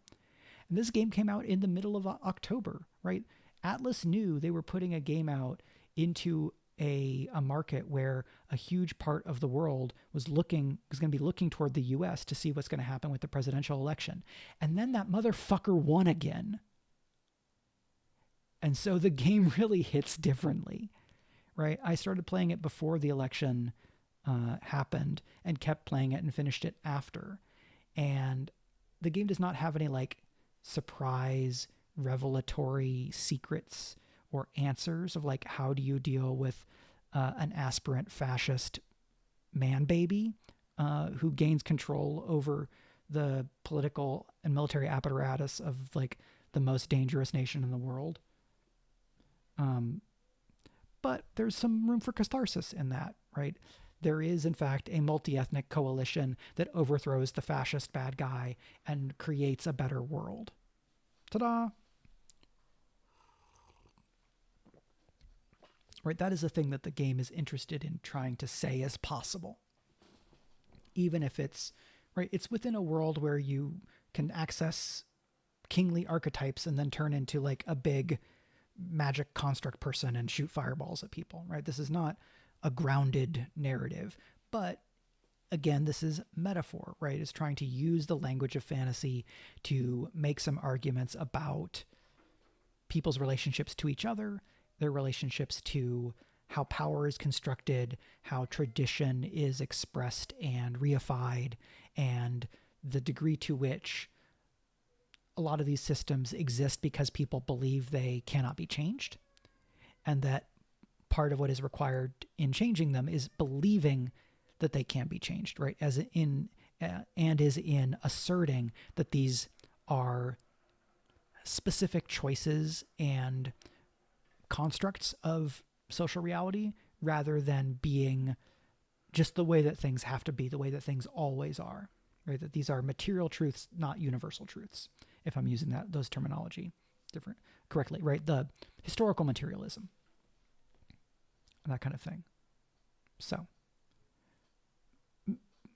Speaker 1: And this game came out in the middle of October, right? Atlas knew they were putting a game out into a market where a huge part of the world was going to be looking toward the US to see what's going to happen with the presidential election. And then that motherfucker won again. And so the game really hits differently, right? I started playing it before the election happened and kept playing it and finished it after. And the game does not have any like surprise revelatory secrets or answers of like how do you deal with an aspirant fascist man baby who gains control over the political and military apparatus of like the most dangerous nation in the world. But there's some room for catharsis in that, right? There is, in fact, a multi-ethnic coalition that overthrows the fascist bad guy and creates a better world. Ta-da! Right, that is the thing that the game is interested in trying to say as possible. Even if it's, right, it's within a world where you can access kingly archetypes and then turn into like a big magic construct person and shoot fireballs at people, right? This is not a grounded narrative, but again, this is metaphor, right? It's trying to use the language of fantasy to make some arguments about people's relationships to each other, their relationships to how power is constructed, how tradition is expressed and reified, and the degree to which a lot of these systems exist because people believe they cannot be changed, and that part of what is required in changing them is believing that they can be changed, right? As in, and is in asserting that these are specific choices and constructs of social reality rather than being just the way that things have to be, the way that things always are, right? That these are material truths, not universal truths, if I'm using those terminology correctly, right? The historical materialism and that kind of thing. So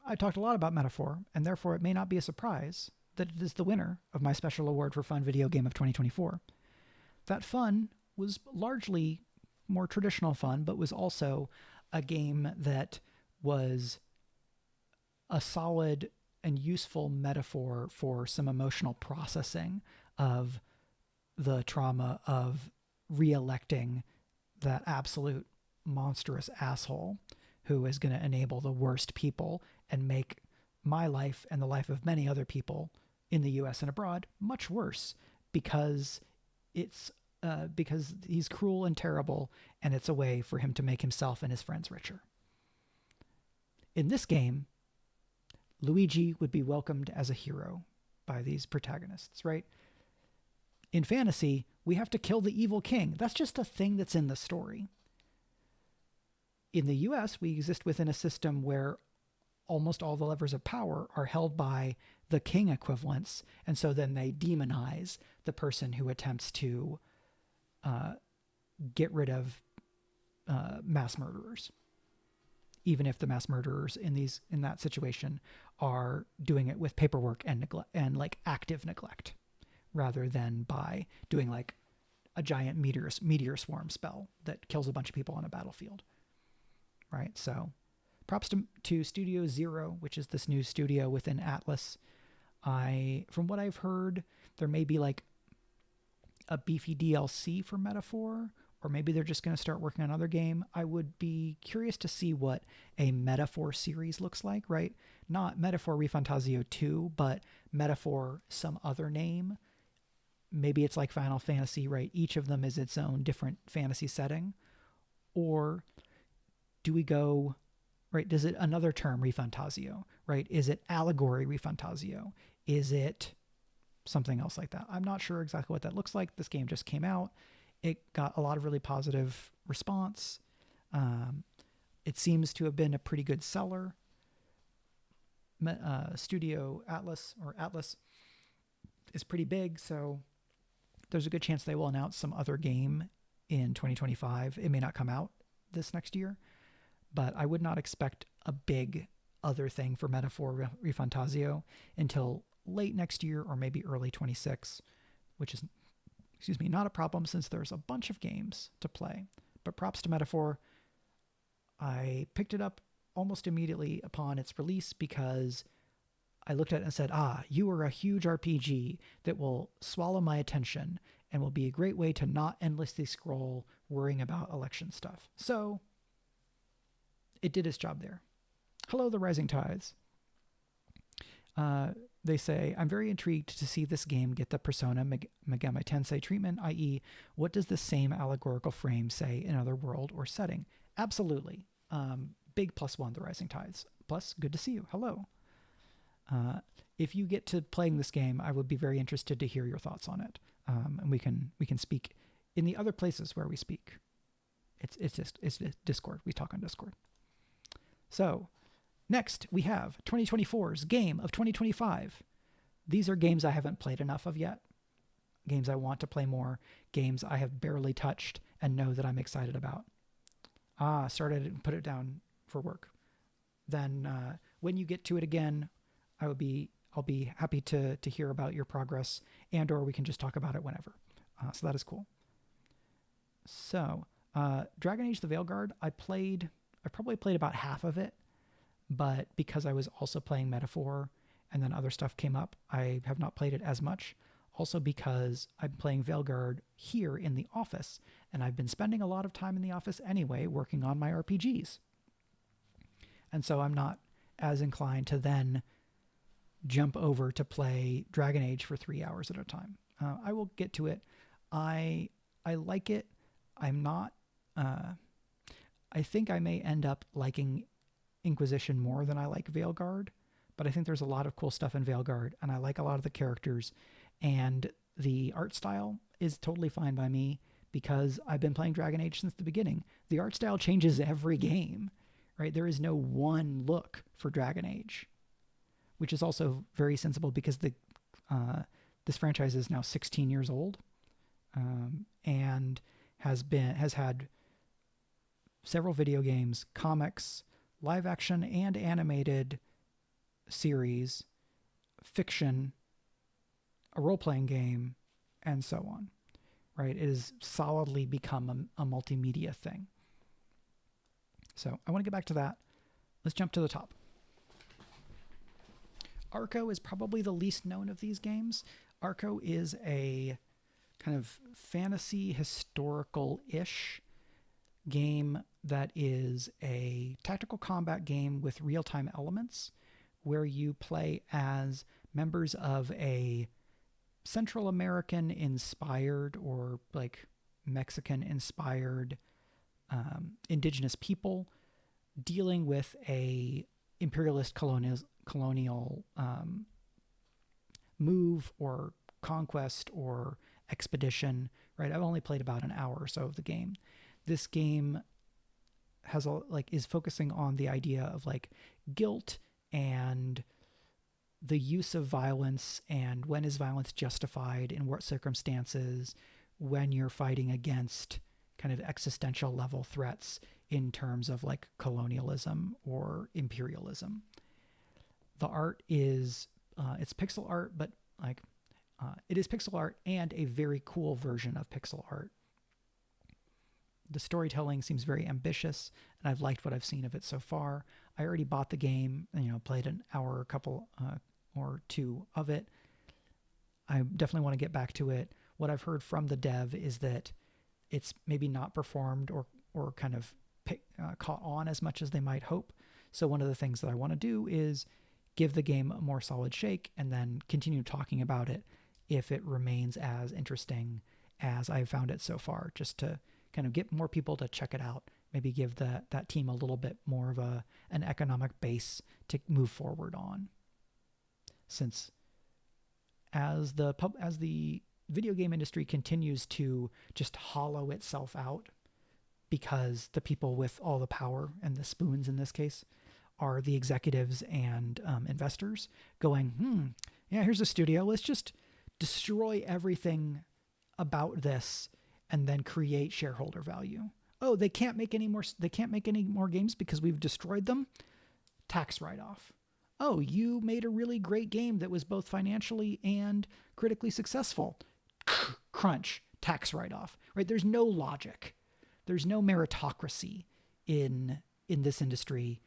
Speaker 1: I talked a lot about metaphor, and therefore it may not be a surprise that it is the winner of my special award for fun video game of 2024. That fun was largely more traditional fun, but was also a game that was a solid and useful metaphor for some emotional processing of the trauma of re-electing that absolute monstrous asshole who is going to enable the worst people and make my life and the life of many other people in the US and abroad much worse because because he's cruel and terrible, and it's a way for him to make himself and his friends richer. In this game, Luigi would be welcomed as a hero by these protagonists, right? In fantasy, we have to kill the evil king. That's just a thing that's in the story. In the US, we exist within a system where almost all the levers of power are held by the king equivalents, and so then they demonize the person who attempts to get rid of mass murderers, even if the mass murderers in that situation are doing it with paperwork and neglect and like active neglect, rather than by doing like a giant meteor swarm spell that kills a bunch of people on a battlefield, right? So props to Studio Zero, which is this new studio within Atlas. From what I've heard, there may be like a beefy DLC for Metaphor, or maybe they're just going to start working on another game. I would be curious to see what a Metaphor series looks like, right? Not Metaphor ReFantazio 2, but Metaphor some other name. Maybe it's like Final Fantasy, right? Each of them is its own different fantasy setting. Or do we go, right? Does it another term, ReFantazio, right? Is it Allegory ReFantazio? Is it something else like that? I'm not sure exactly what that looks like. This game just came out. It got a lot of really positive response. It seems to have been a pretty good seller. Studio Atlas is pretty big, so there's a good chance they will announce some other game in 2025. It may not come out this next year, but I would not expect a big other thing for Metaphor ReFantazio until late next year or maybe early 26, which is, not a problem since there's a bunch of games to play. But props to Metaphor. I picked it up almost immediately upon its release because I looked at it and said, you are a huge RPG that will swallow my attention and will be a great way to not endlessly scroll worrying about election stuff. So it did its job there. Hello, the Rising Tides. They say, I'm very intrigued to see this game get the Persona Megami Tensei treatment, i.e., what does the same allegorical frame say in another world or setting? Absolutely. Big +1, the Rising Tides. Plus, good to see you. Hello. If you get to playing this game, I would be very interested to hear your thoughts on it. And we can speak in the other places where we speak. It's Discord. We talk on Discord. So, next, we have 2024's Game of 2025. These are games I haven't played enough of yet. Games I want to play more. Games I have barely touched and know that I'm excited about. Started and put it down for work. Then when you get to it again, I'll be happy to hear about your progress, and or we can just talk about it whenever. So that is cool. So, Dragon Age the Veilguard, I probably played about half of it. But because I was also playing Metaphor and then other stuff came up, I have not played it as much. Also because I'm playing Veilguard here in the office, and I've been spending a lot of time in the office anyway working on my RPGs. And so I'm not as inclined to then jump over to play Dragon Age for 3 hours at a time. I will get to it. I like it. I'm not... I think I may end up liking Inquisition more than I like Veilguard, but I think there's a lot of cool stuff in Veilguard, and I like a lot of the characters, and the art style is totally fine by me because I've been playing Dragon Age since the beginning. The art style changes every game, right? There is no one look for Dragon Age, which is also very sensible because this franchise is now 16 years old, and has had several video games, comics, live action and animated series, fiction, a role-playing game, and so on, right? It has solidly become a multimedia thing. So I want to get back to that. Let's jump to the top. Arco is probably the least known of these games. Arco is a kind of fantasy historical-ish game that is a tactical combat game with real-time elements where you play as members of a Central American inspired or like Mexican inspired indigenous people dealing with a imperialist colonial move or conquest or expedition, right? I've only played about an hour or so of the game. This game is focusing on the idea of like guilt and the use of violence and when is violence justified, in what circumstances, when you're fighting against kind of existential level threats in terms of like colonialism or imperialism. The art is, it's pixel art, but like it is pixel art and a very cool version of pixel art. The storytelling seems very ambitious, and I've liked what I've seen of it so far. I already bought the game, played an hour, or two of it. I definitely want to get back to it. What I've heard from the dev is that it's maybe not performed or kind of caught on as much as they might hope. So one of the things that I want to do is give the game a more solid shake and then continue talking about it if it remains as interesting as I've found it so far, just to kind of get more people to check it out, maybe give that team a little bit more of an economic base to move forward on. Since as the video game industry continues to just hollow itself out because the people with all the power and the spoons in this case are the executives and investors going, yeah, here's a studio. Let's just destroy everything about this and then create shareholder value. Oh, they can't make any more games because we've destroyed them. Tax write-off. Oh, you made a really great game that was both financially and critically successful. Crunch, tax write-off. Right? There's no logic. There's no meritocracy in this industry.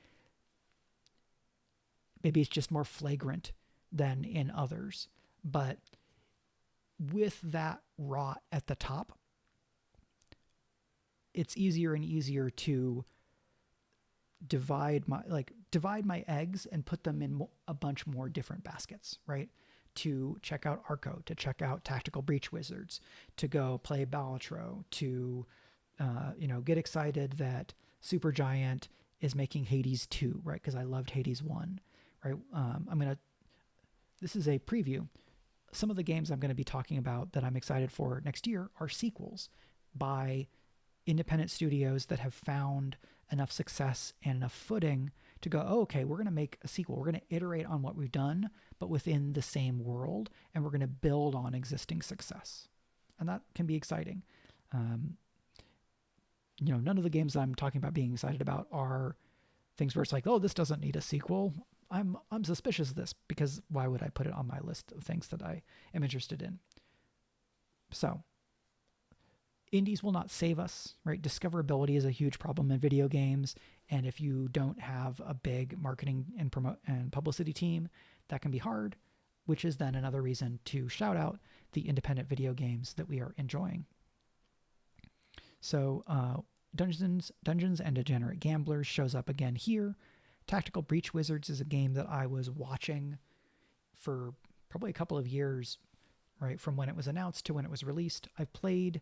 Speaker 1: Maybe it's just more flagrant than in others. But with that rot at the top, it's easier and easier to divide divide my eggs and put them in a bunch more different baskets, right? To check out Arco, to check out Tactical Breach Wizards, to go play Balatro, to get excited that Supergiant is making Hades 2, right? Because I loved Hades 1, right? This is a preview. Some of the games I'm going to be talking about that I'm excited for next year are sequels by independent studios that have found enough success and enough footing to go, oh, okay, we're going to make a sequel. We're going to iterate on what we've done, but within the same world, and we're going to build on existing success. And that can be exciting. None of the games I'm talking about being excited about are things where it's like, oh, this doesn't need a sequel. I'm suspicious of this, because why would I put it on my list of things that I am interested in? So indies will not save us, right? Discoverability is a huge problem in video games, and if you don't have a big marketing and publicity team, that can be hard, which is then another reason to shout out the independent video games that we are enjoying. So Dungeons and Degenerate Gamblers shows up again here. Tactical Breach Wizards is a game that I was watching for probably a couple of years, right? From when it was announced to when it was released. I've played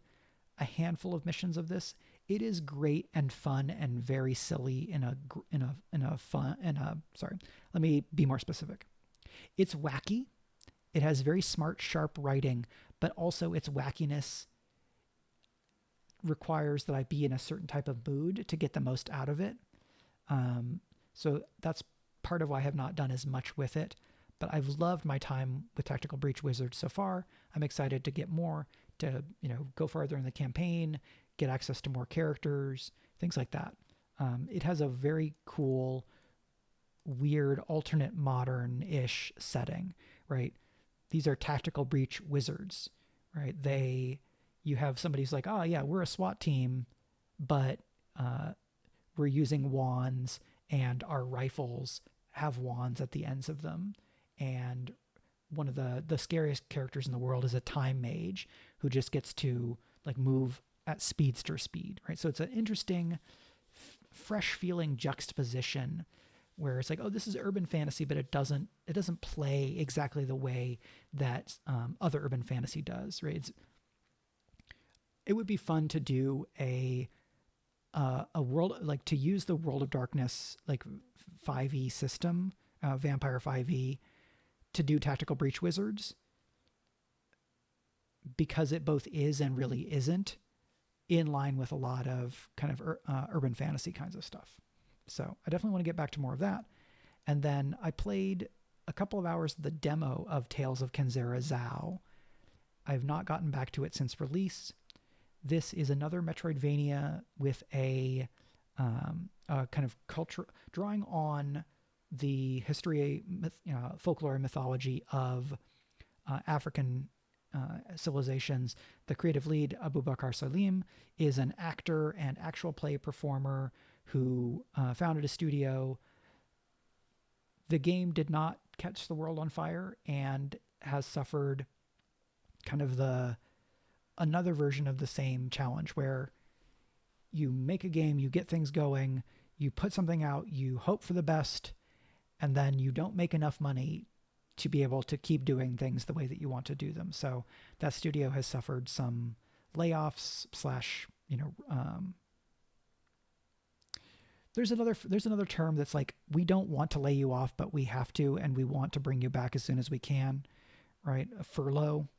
Speaker 1: a handful of missions of this. It is great and fun and very silly sorry, let me be more specific. It's wacky. It has very smart, sharp writing, but also its wackiness requires that I be in a certain type of mood to get the most out of it. So that's part of why I have not done as much with it, but I've loved my time with Tactical Breach Wizards so far. I'm excited to get more, to go farther in the campaign, get access to more characters, things like that. It has a very cool, weird, alternate modern-ish setting, right? These are Tactical Breach Wizards, right? You have somebody who's like, oh yeah, we're a SWAT team, but we're using wands, and our rifles have wands at the ends of them. And one of the scariest characters in the world is a time mage who just gets to like move at speedster speed, right? So it's an interesting, fresh feeling juxtaposition where it's like, oh, this is urban fantasy, but it doesn't play exactly the way that other urban fantasy does, right? It would be fun to do a world, like to use the World of Darkness like 5e system, Vampire 5e, to do Tactical Breach Wizards, because it both is and really isn't in line with a lot of kind of urban fantasy kinds of stuff. So I definitely want to get back to more of that. And then I played a couple of hours of the demo of Tales of Kenzera Zao. I've not gotten back to it since release. This is another Metroidvania with a kind of culture, drawing on the history, folklore, and mythology of African civilizations. The creative lead, Abubakar Salim, is an actor and actual play performer who founded a studio. The game did not catch the world on fire and has suffered kind of another version of the same challenge, where you make a game, you get things going, you put something out, you hope for the best, and then you don't make enough money to be able to keep doing things the way that you want to do them. So that studio has suffered some layoffs / there's another term that's like, we don't want to lay you off, but we have to, and we want to bring you back as soon as we can, right? A furlough.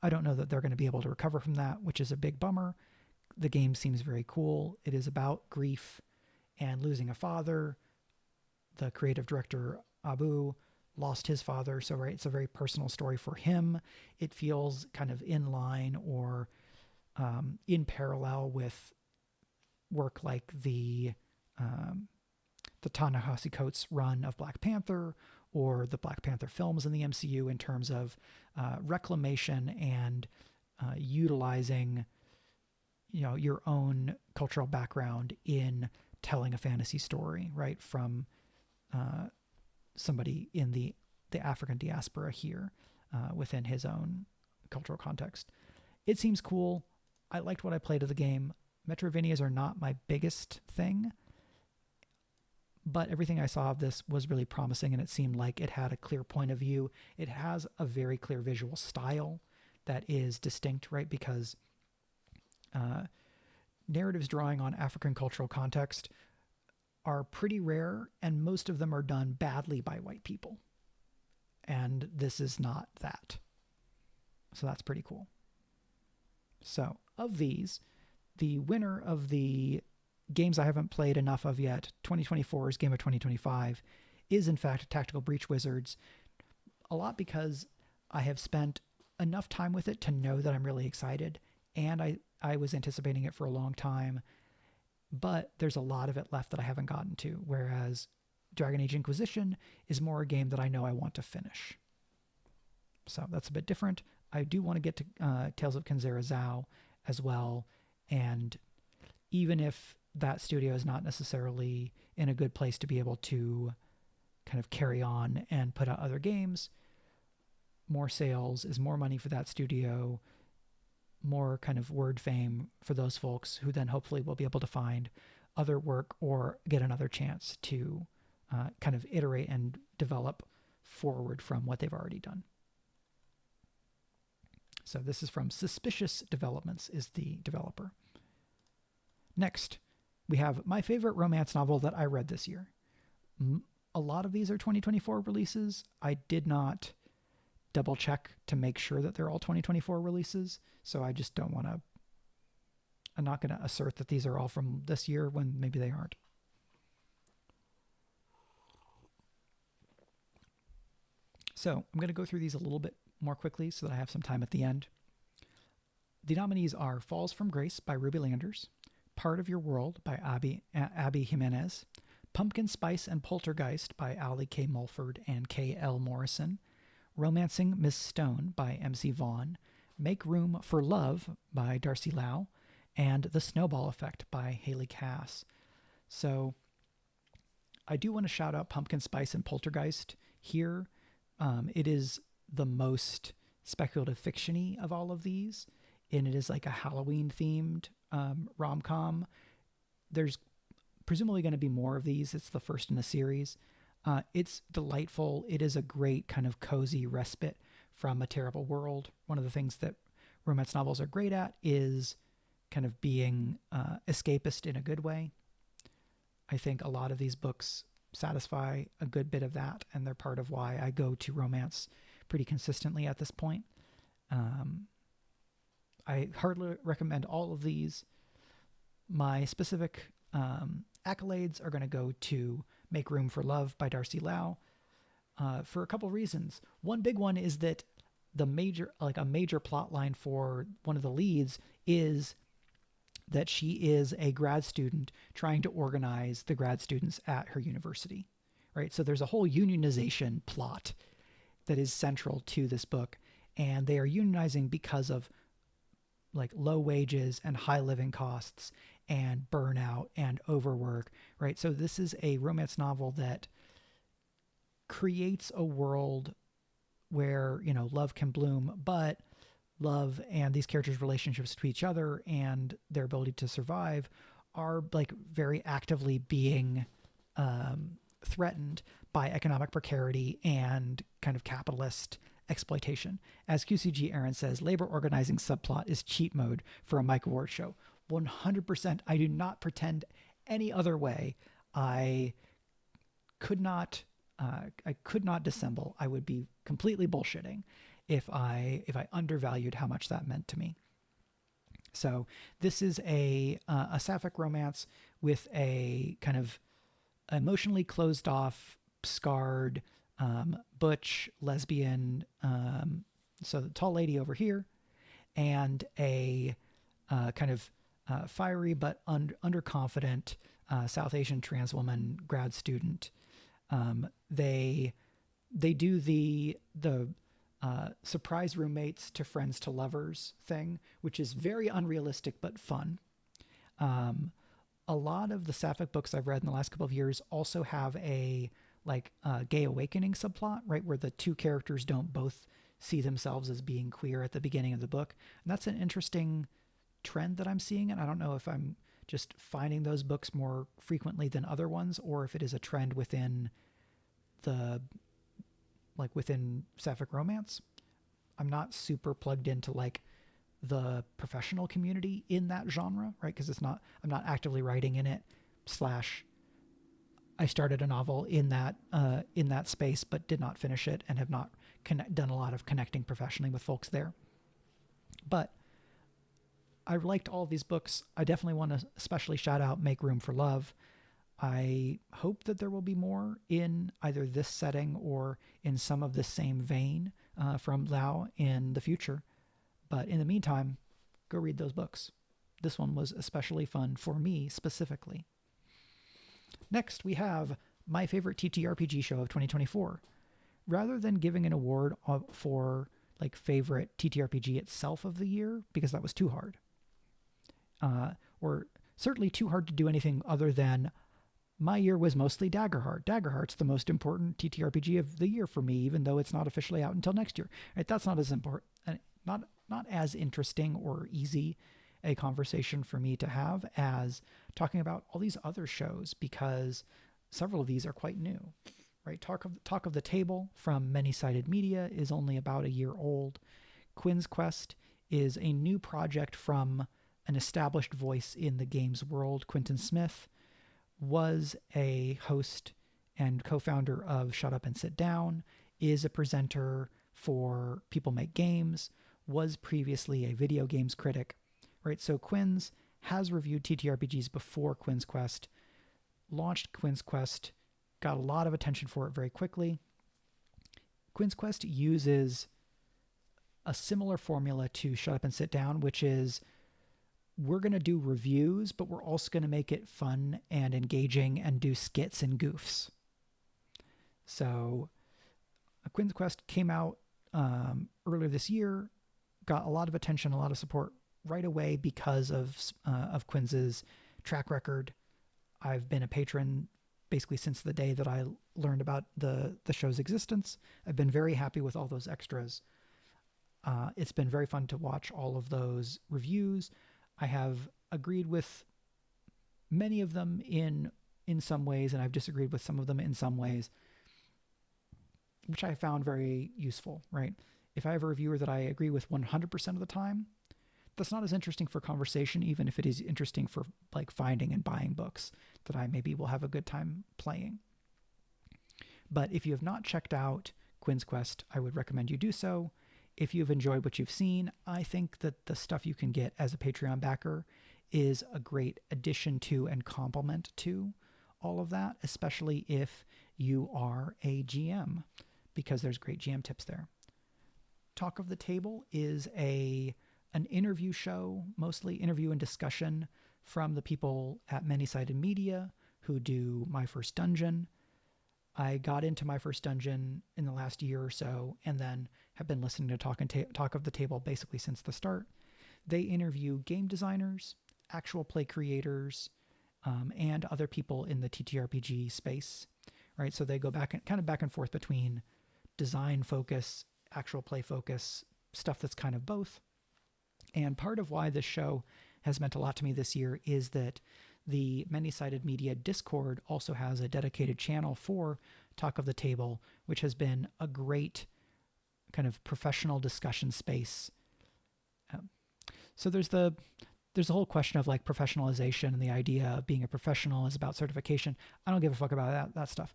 Speaker 1: I don't know that they're going to be able to recover from that, which is a big bummer. The game seems very cool. It is about grief and losing a father. The creative director, Abu, lost his father, so right, it's a very personal story for him. It feels kind of in line or in parallel with work like the Ta-Nehisi Coates run of Black Panther, or the Black Panther films in the MCU, in terms of reclamation and utilizing your own cultural background in telling a fantasy story, right, from somebody in the African diaspora here within his own cultural context. It seems cool. I liked what I played of the game. Metroidvanias are not my biggest thing, But everything I saw of this was really promising, and it seemed like it had a clear point of view. It has a very clear visual style that is distinct, right? Because narratives drawing on African cultural context are pretty rare, and most of them are done badly by white people. And this is not that. So that's pretty cool. So, of these, the winner of the games I haven't played enough of yet, 2024's Game of 2025, is in fact Tactical Breach Wizards. A lot because I have spent enough time with it to know that I'm really excited, and I was anticipating it for a long time, but there's a lot of it left that I haven't gotten to, whereas Dragon Age Inquisition is more a game that I know I want to finish. So that's a bit different. I do want to get to Tales of Kenzera Zao as well, and even if that studio is not necessarily in a good place to be able to kind of carry on and put out other games, more sales is more money for that studio, more kind of word fame for those folks who then hopefully will be able to find other work or get another chance to kind of iterate and develop forward from what they've already done. So this is from Suspicious Developments is the developer. Next, we have my favorite romance novel that I read this year. A lot of these are 2024 releases. I did not double check to make sure that they're all 2024 releases, so I just don't want to... I'm not going to assert that these are all from this year when maybe they aren't. So I'm going to go through these a little bit more quickly so that I have some time at the end. The nominees are Falls from Grace by Ruby Landers, Part of Your World by Abby Jimenez, Pumpkin Spice and Poltergeist by Ali K. Mulford and K. L. Morrison, Romancing Miss Stone by MC Vaughn, Make Room for Love by Darcy Lau, and The Snowball Effect by Haley Cass. So I do want to shout out Pumpkin Spice and Poltergeist here. It is the most speculative fiction-y of all of these, and it is like a Halloween-themed rom-com. There's presumably going to be more of these. It's the first in a series. It's delightful. It is a great kind of cozy respite from a terrible world. One of the things that romance novels are great at is kind of being escapist in a good way. I think a lot of these books satisfy a good bit of that, and they're part of why I go to romance pretty consistently at this point. I heartily recommend all of these. My specific accolades are going to go to Make Room for Love by Darcy Lau for a couple reasons. One big one is that a major plot line for one of the leads is that she is a grad student trying to organize the grad students at her university, right? So there's a whole unionization plot that is central to this book, and they are unionizing because of like low wages and high living costs and burnout and overwork, right? So this is a romance novel that creates a world where, you know, love can bloom, but love and these characters' relationships to each other and their ability to survive are like very actively being threatened by economic precarity and kind of capitalist exploitation. As QCG Aaron says, labor organizing subplot is cheat mode for a Mike Ward show. 100%. I do not pretend any other way. I could not dissemble. I would be completely bullshitting if I undervalued how much that meant to me. So this is a sapphic romance with a kind of emotionally closed off, scarred, butch lesbian, so the tall lady over here, and a kind of fiery but underconfident South Asian trans woman grad student. They do the surprise roommates to friends to lovers thing, which is very unrealistic but fun. A lot of the sapphic books I've read in the last couple of years also have a gay awakening subplot, right, where the two characters don't both see themselves as being queer at the beginning of the book. And that's an interesting trend that I'm seeing, and I don't know if I'm just finding those books more frequently than other ones, or if it is a trend within the, like within sapphic romance. I'm not super plugged into like the professional community in that genre, right? Because I'm not actively writing in it. Slash, I started a novel in that space, but did not finish it, and have not done a lot of connecting professionally with folks there. But I liked all of these books. I definitely want to especially shout out Make Room for Love. I hope that there will be more in either this setting or in some of the same vein from Lau in the future. But in the meantime, go read those books. This one was especially fun for me specifically. Next, we have my favorite TTRPG show of 2024. Rather than giving an award for like favorite TTRPG itself of the year, because that was too hard, or certainly too hard to do anything other than my year was mostly Daggerheart. Daggerheart's the most important TTRPG of the year for me, even though it's not officially out until next year. Right? That's not as important, not as interesting or easy a conversation for me to have as talking about all these other shows, because several of these are quite new. Right? Talk of the Table from Many-Sided Media is only about a year old. Quinn's Quest is a new project from an established voice in the games world. Quentin Smith was a host and co-founder of Shut Up and Sit Down, is a presenter for People Make Games, was previously a video games critic, right? So Quinn's has reviewed TTRPGs before Quinn's Quest, launched Quinn's Quest, got a lot of attention for it very quickly. Quinn's Quest uses a similar formula to Shut Up and Sit Down, which is we're going to do reviews, but we're also going to make it fun and engaging and do skits and goofs. So Quinn's Quest came out earlier this year, got a lot of attention, a lot of support right away because of Quinn's track record. I've been a patron basically since the day that I learned about the show's existence. I've been very happy with all those extras. It's been very fun to watch all of those reviews. I have agreed with many of them in some ways, and I've disagreed with some of them in some ways, which I found very useful, right? If I have a reviewer that I agree with 100% of the time, that's not as interesting for conversation, even if it is interesting for like finding and buying books that I maybe will have a good time playing. But if you have not checked out Quinn's Quest, I would recommend you do so. If you've enjoyed what you've seen, I think that the stuff you can get as a Patreon backer is a great addition to and complement to all of that, especially if you are a GM, because there's great GM tips there. Talk of the Table is an interview show, mostly interview and discussion from the people at Many-Sided Media who do My First Dungeon. I got into My First Dungeon in the last year or so, and then have been listening to Talk of the Table basically since the start. They interview game designers, actual play creators, and other people in the TTRPG space, right? So they go back and forth between design focus, actual play focus, stuff that's kind of both. And part of why this show has meant a lot to me this year is that the Many-Sided Media Discord also has a dedicated channel for Talk of the Table, which has been a great kind of professional discussion space. So there's the whole question of like professionalization, and the idea of being a professional is about certification. I don't give a fuck about that stuff.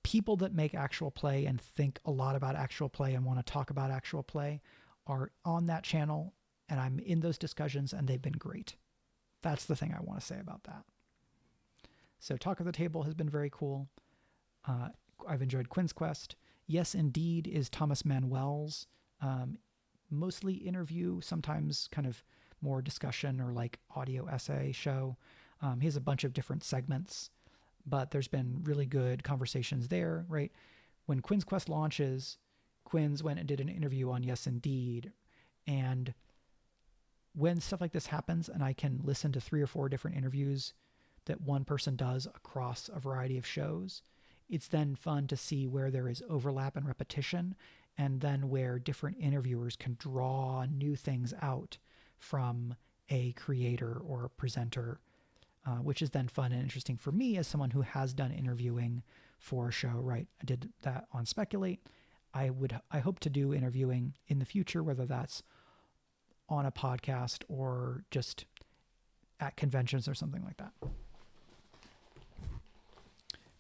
Speaker 1: People that make actual play and think a lot about actual play and want to talk about actual play are on that channel, and I'm in those discussions, and they've been great. That's the thing I want to say about that. So Talk of the Table has been very cool. I've enjoyed Quinn's Quest. Yes, Indeed is Thomas Manuel's mostly interview, sometimes kind of more discussion or like audio essay show. He has a bunch of different segments, but there's been really good conversations there, right? When Quinn's Quest launches, Quinn's went and did an interview on Yes Indeed, and when stuff like this happens and I can listen to 3 or 4 different interviews that one person does across a variety of shows, it's then fun to see where there is overlap and repetition, and then where different interviewers can draw new things out from a creator or a presenter, which is then fun and interesting for me as someone who has done interviewing for a show, right? I did that on Speculate. I hope to do interviewing in the future, whether that's on a podcast or just at conventions or something like that.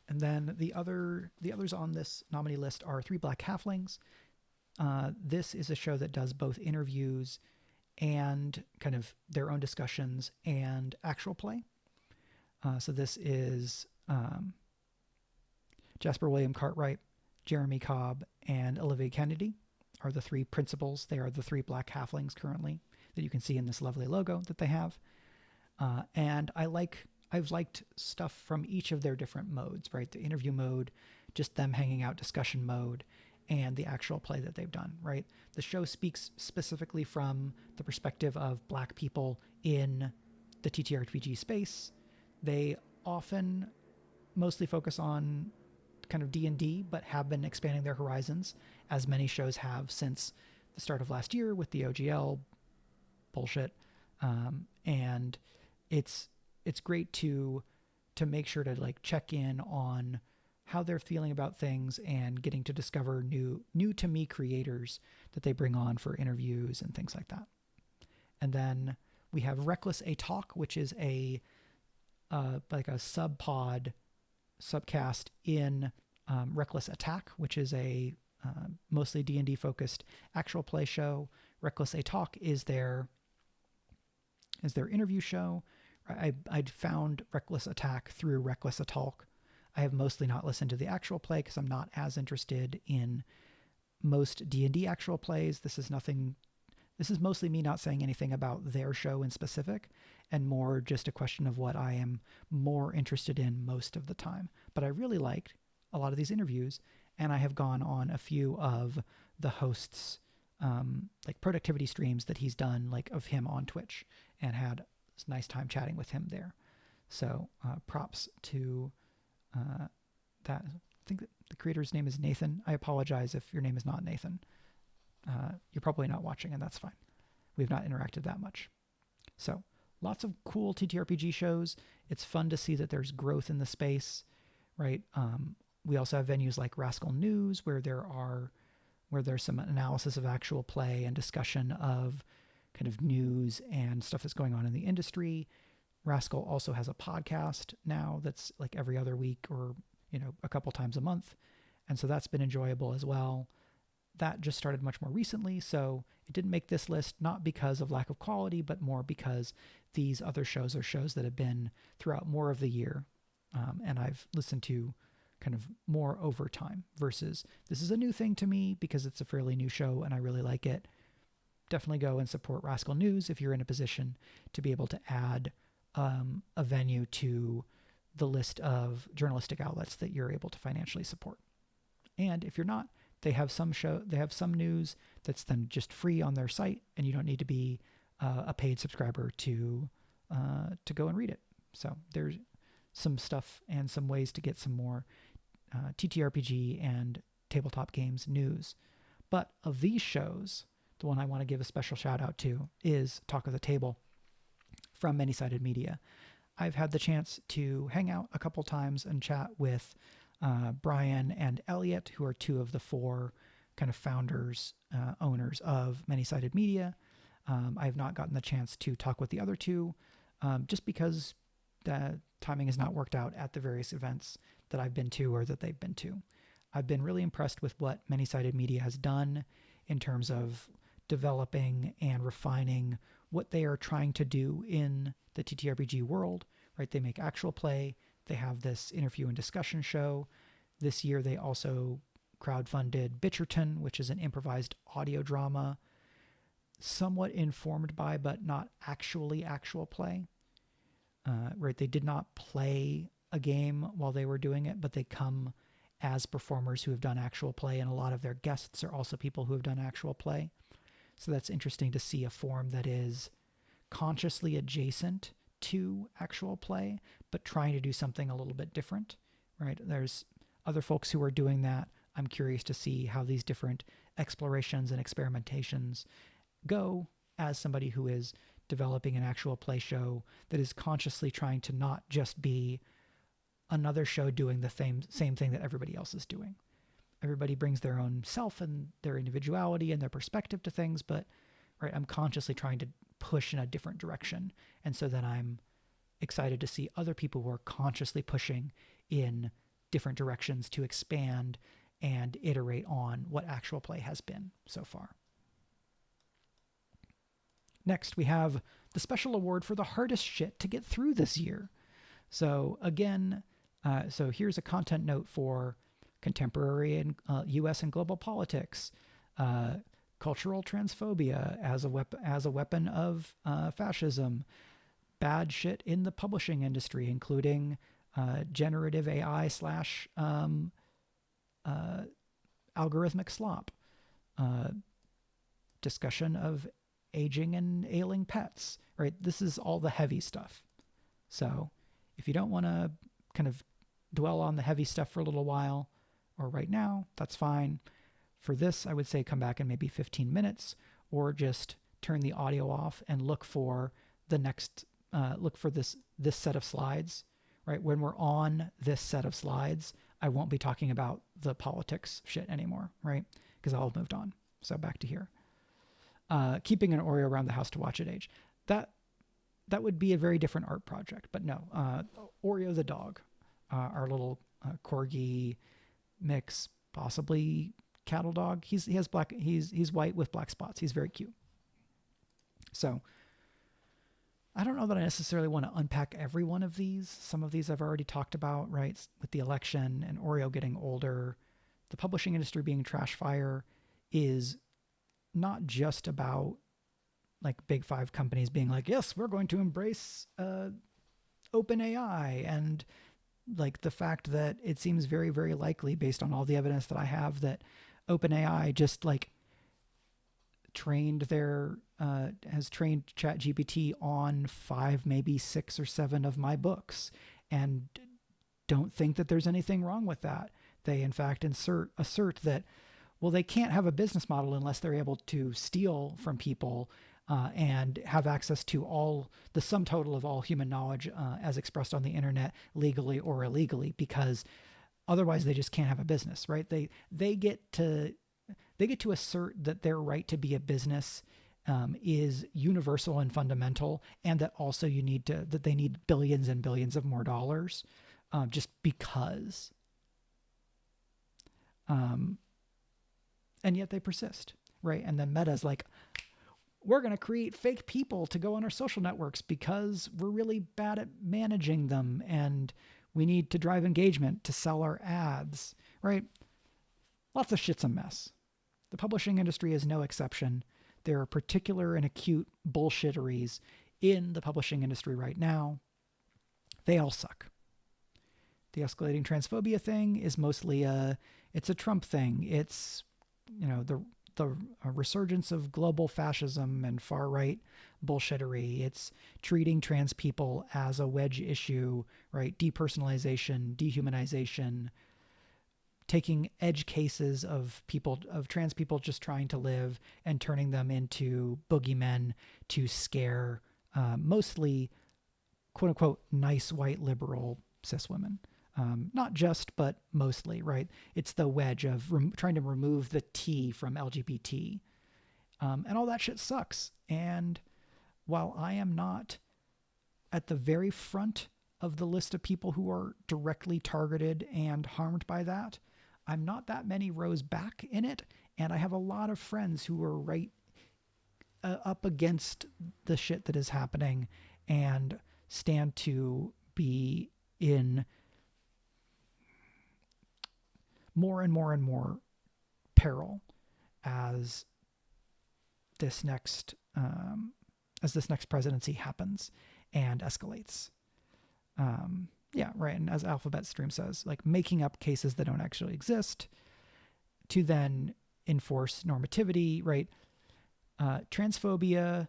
Speaker 1: And then the others on this nominee list are Three Black Halflings. This is a show that does both interviews and kind of their own discussions and actual play. So this is Jasper William Cartwright, Jeremy Cobb, and Olivia Kennedy are the three principals. They are the three black halflings currently that you can see in this lovely logo that they have. And I've liked stuff from each of their different modes, right? The interview mode, just them hanging out, discussion mode, and the actual play that they've done, right? The show speaks specifically from the perspective of Black people in the TTRPG space. They often mostly focus on kind of D&D, but have been expanding their horizons, as many shows have since the start of last year with the OGL bullshit. And it's great to make sure to like check in on how they're feeling about things and getting to discover new to me creators that they bring on for interviews and things like that. And then we have Reckless A Talk, which is a like a subcast in Reckless Attack, which is a mostly D&D focused actual play show. Reckless A Talk is their interview show. I'd found Reckless Attack through Reckless A Talk. I have mostly not listened to the actual play because I'm not as interested in most D&D actual plays. This is mostly me not saying anything about their show in specific, and more just a question of what I am more interested in most of the time. But I really liked a lot of these interviews, and I have gone on a few of the hosts' like productivity streams that he's done, like of him on Twitch, and had a nice time chatting with him there. So props to that. I think that the creator's name is Nathan. I apologize if your name is not Nathan. You're probably not watching, and that's fine. We've not interacted that much. So lots of cool TTRPG shows. It's fun to see that there's growth in the space, right? We also have venues like Rascal News, where there's some analysis of actual play and discussion of kind of news and stuff that's going on in the industry. Rascal also has a podcast now that's like every other week or, a couple times a month. And so that's been enjoyable as well. That just started much more recently, so it didn't make this list, not because of lack of quality, but more because these other shows are shows that have been throughout more of the year, and I've listened to kind of more over time, versus this is a new thing to me because it's a fairly new show and I really like it. Definitely go and support Rascal News if you're in a position to be able to add a venue to the list of journalistic outlets that you're able to financially support. And if you're not, they have some news that's then just free on their site, and you don't need to be a paid subscriber to go and read it. So there's some stuff and some ways to get some more TTRPG and tabletop games news. But of these shows, the one I want to give a special shout out to is Talk of the Table from Many Sided Media. I've had the chance to hang out a couple times and chat with Brian and Elliot, who are two of the four kind of founders, owners of Many Sided Media. I have not gotten the chance to talk with the other two, just because the timing has not worked out at the various events that I've been to or that they've been to. I've been really impressed with what Many Sided Media has done in terms of developing and refining what they are trying to do in the TTRPG world, right? They make actual play. They have this interview and discussion show. This year, they also crowdfunded Bitcherton, which is an improvised audio drama, somewhat informed by, but not actually actual play. Right? They did not play a game while they were doing it, but they come as performers who have done actual play, and a lot of their guests are also people who have done actual play. So that's interesting to see a form that is consciously adjacent to actual play, but trying to do something a little bit different, right? There's other folks who are doing that. I'm curious to see how these different explorations and experimentations go as somebody who is developing an actual play show that is consciously trying to not just be another show doing the same thing that everybody else is doing. Everybody brings their own self and their individuality and their perspective to things, but right, I'm consciously trying to push in a different direction. And so then I'm excited to see other people who are consciously pushing in different directions to expand and iterate on what actual play has been so far. Next, we have the special award for the hardest shit to get through this year. So again, so here's a content note for contemporary and U.S. and global politics, cultural transphobia as a weapon of fascism, bad shit in the publishing industry, including generative AI / algorithmic slop, discussion of aging and ailing pets, right? This is all the heavy stuff. So if you don't want to kind of dwell on the heavy stuff for a little while or right now, that's fine. For this, I would say come back in maybe 15 minutes or just turn the audio off and look for the next, look for this set of slides, right? When we're on this set of slides, I won't be talking about the politics shit anymore, right? Because I'll have moved on. So back to here. Keeping an Oreo around the house to watch it age. That would be a very different art project, but no. Oreo the dog, our little corgi mix, possibly cattle dog. He's white with black spots. He's very cute. So I don't know that I necessarily want to unpack every one of these. Some of these I've already talked about, right? With the election and Oreo getting older, the publishing industry being trash fire is not just about like big five companies being like, yes, we're going to embrace open AI, and like the fact that it seems very, very likely based on all the evidence that I have that OpenAI just like has trained ChatGPT on 5, maybe 6 or 7 of my books, and don't think that there's anything wrong with that. They in fact assert that, well, they can't have a business model unless they're able to steal from people and have access to all the sum total of all human knowledge as expressed on the internet, legally or illegally, because otherwise they just can't have a business, right? They get to assert that their right to be a business is universal and fundamental, and that also that they need billions and billions of more dollars just because. And yet they persist, right? And then Meta's like, we're going to create fake people to go on our social networks because we're really bad at managing them, and we need to drive engagement to sell our ads, right? Lots of shit's a mess. The publishing industry is no exception. There are particular and acute bullshitteries in the publishing industry right now. They all suck. The escalating transphobia thing is mostly it's a Trump thing. It's, the resurgence of global fascism and far-right bullshittery. It's treating trans people as a wedge issue, right? Depersonalization, dehumanization, taking edge cases of trans people just trying to live and turning them into boogeymen to scare mostly quote unquote nice white liberal cis women. Not just, but mostly, right? It's the wedge of trying to remove the T from LGBT. And all that shit sucks. And while I am not at the very front of the list of people who are directly targeted and harmed by that, I'm not that many rows back in it. And I have a lot of friends who are right up against the shit that is happening and stand to be in more and more and more peril as this next presidency happens and escalates. Yeah, right. And as Alphabet Stream says, like making up cases that don't actually exist to then enforce normativity, right? Transphobia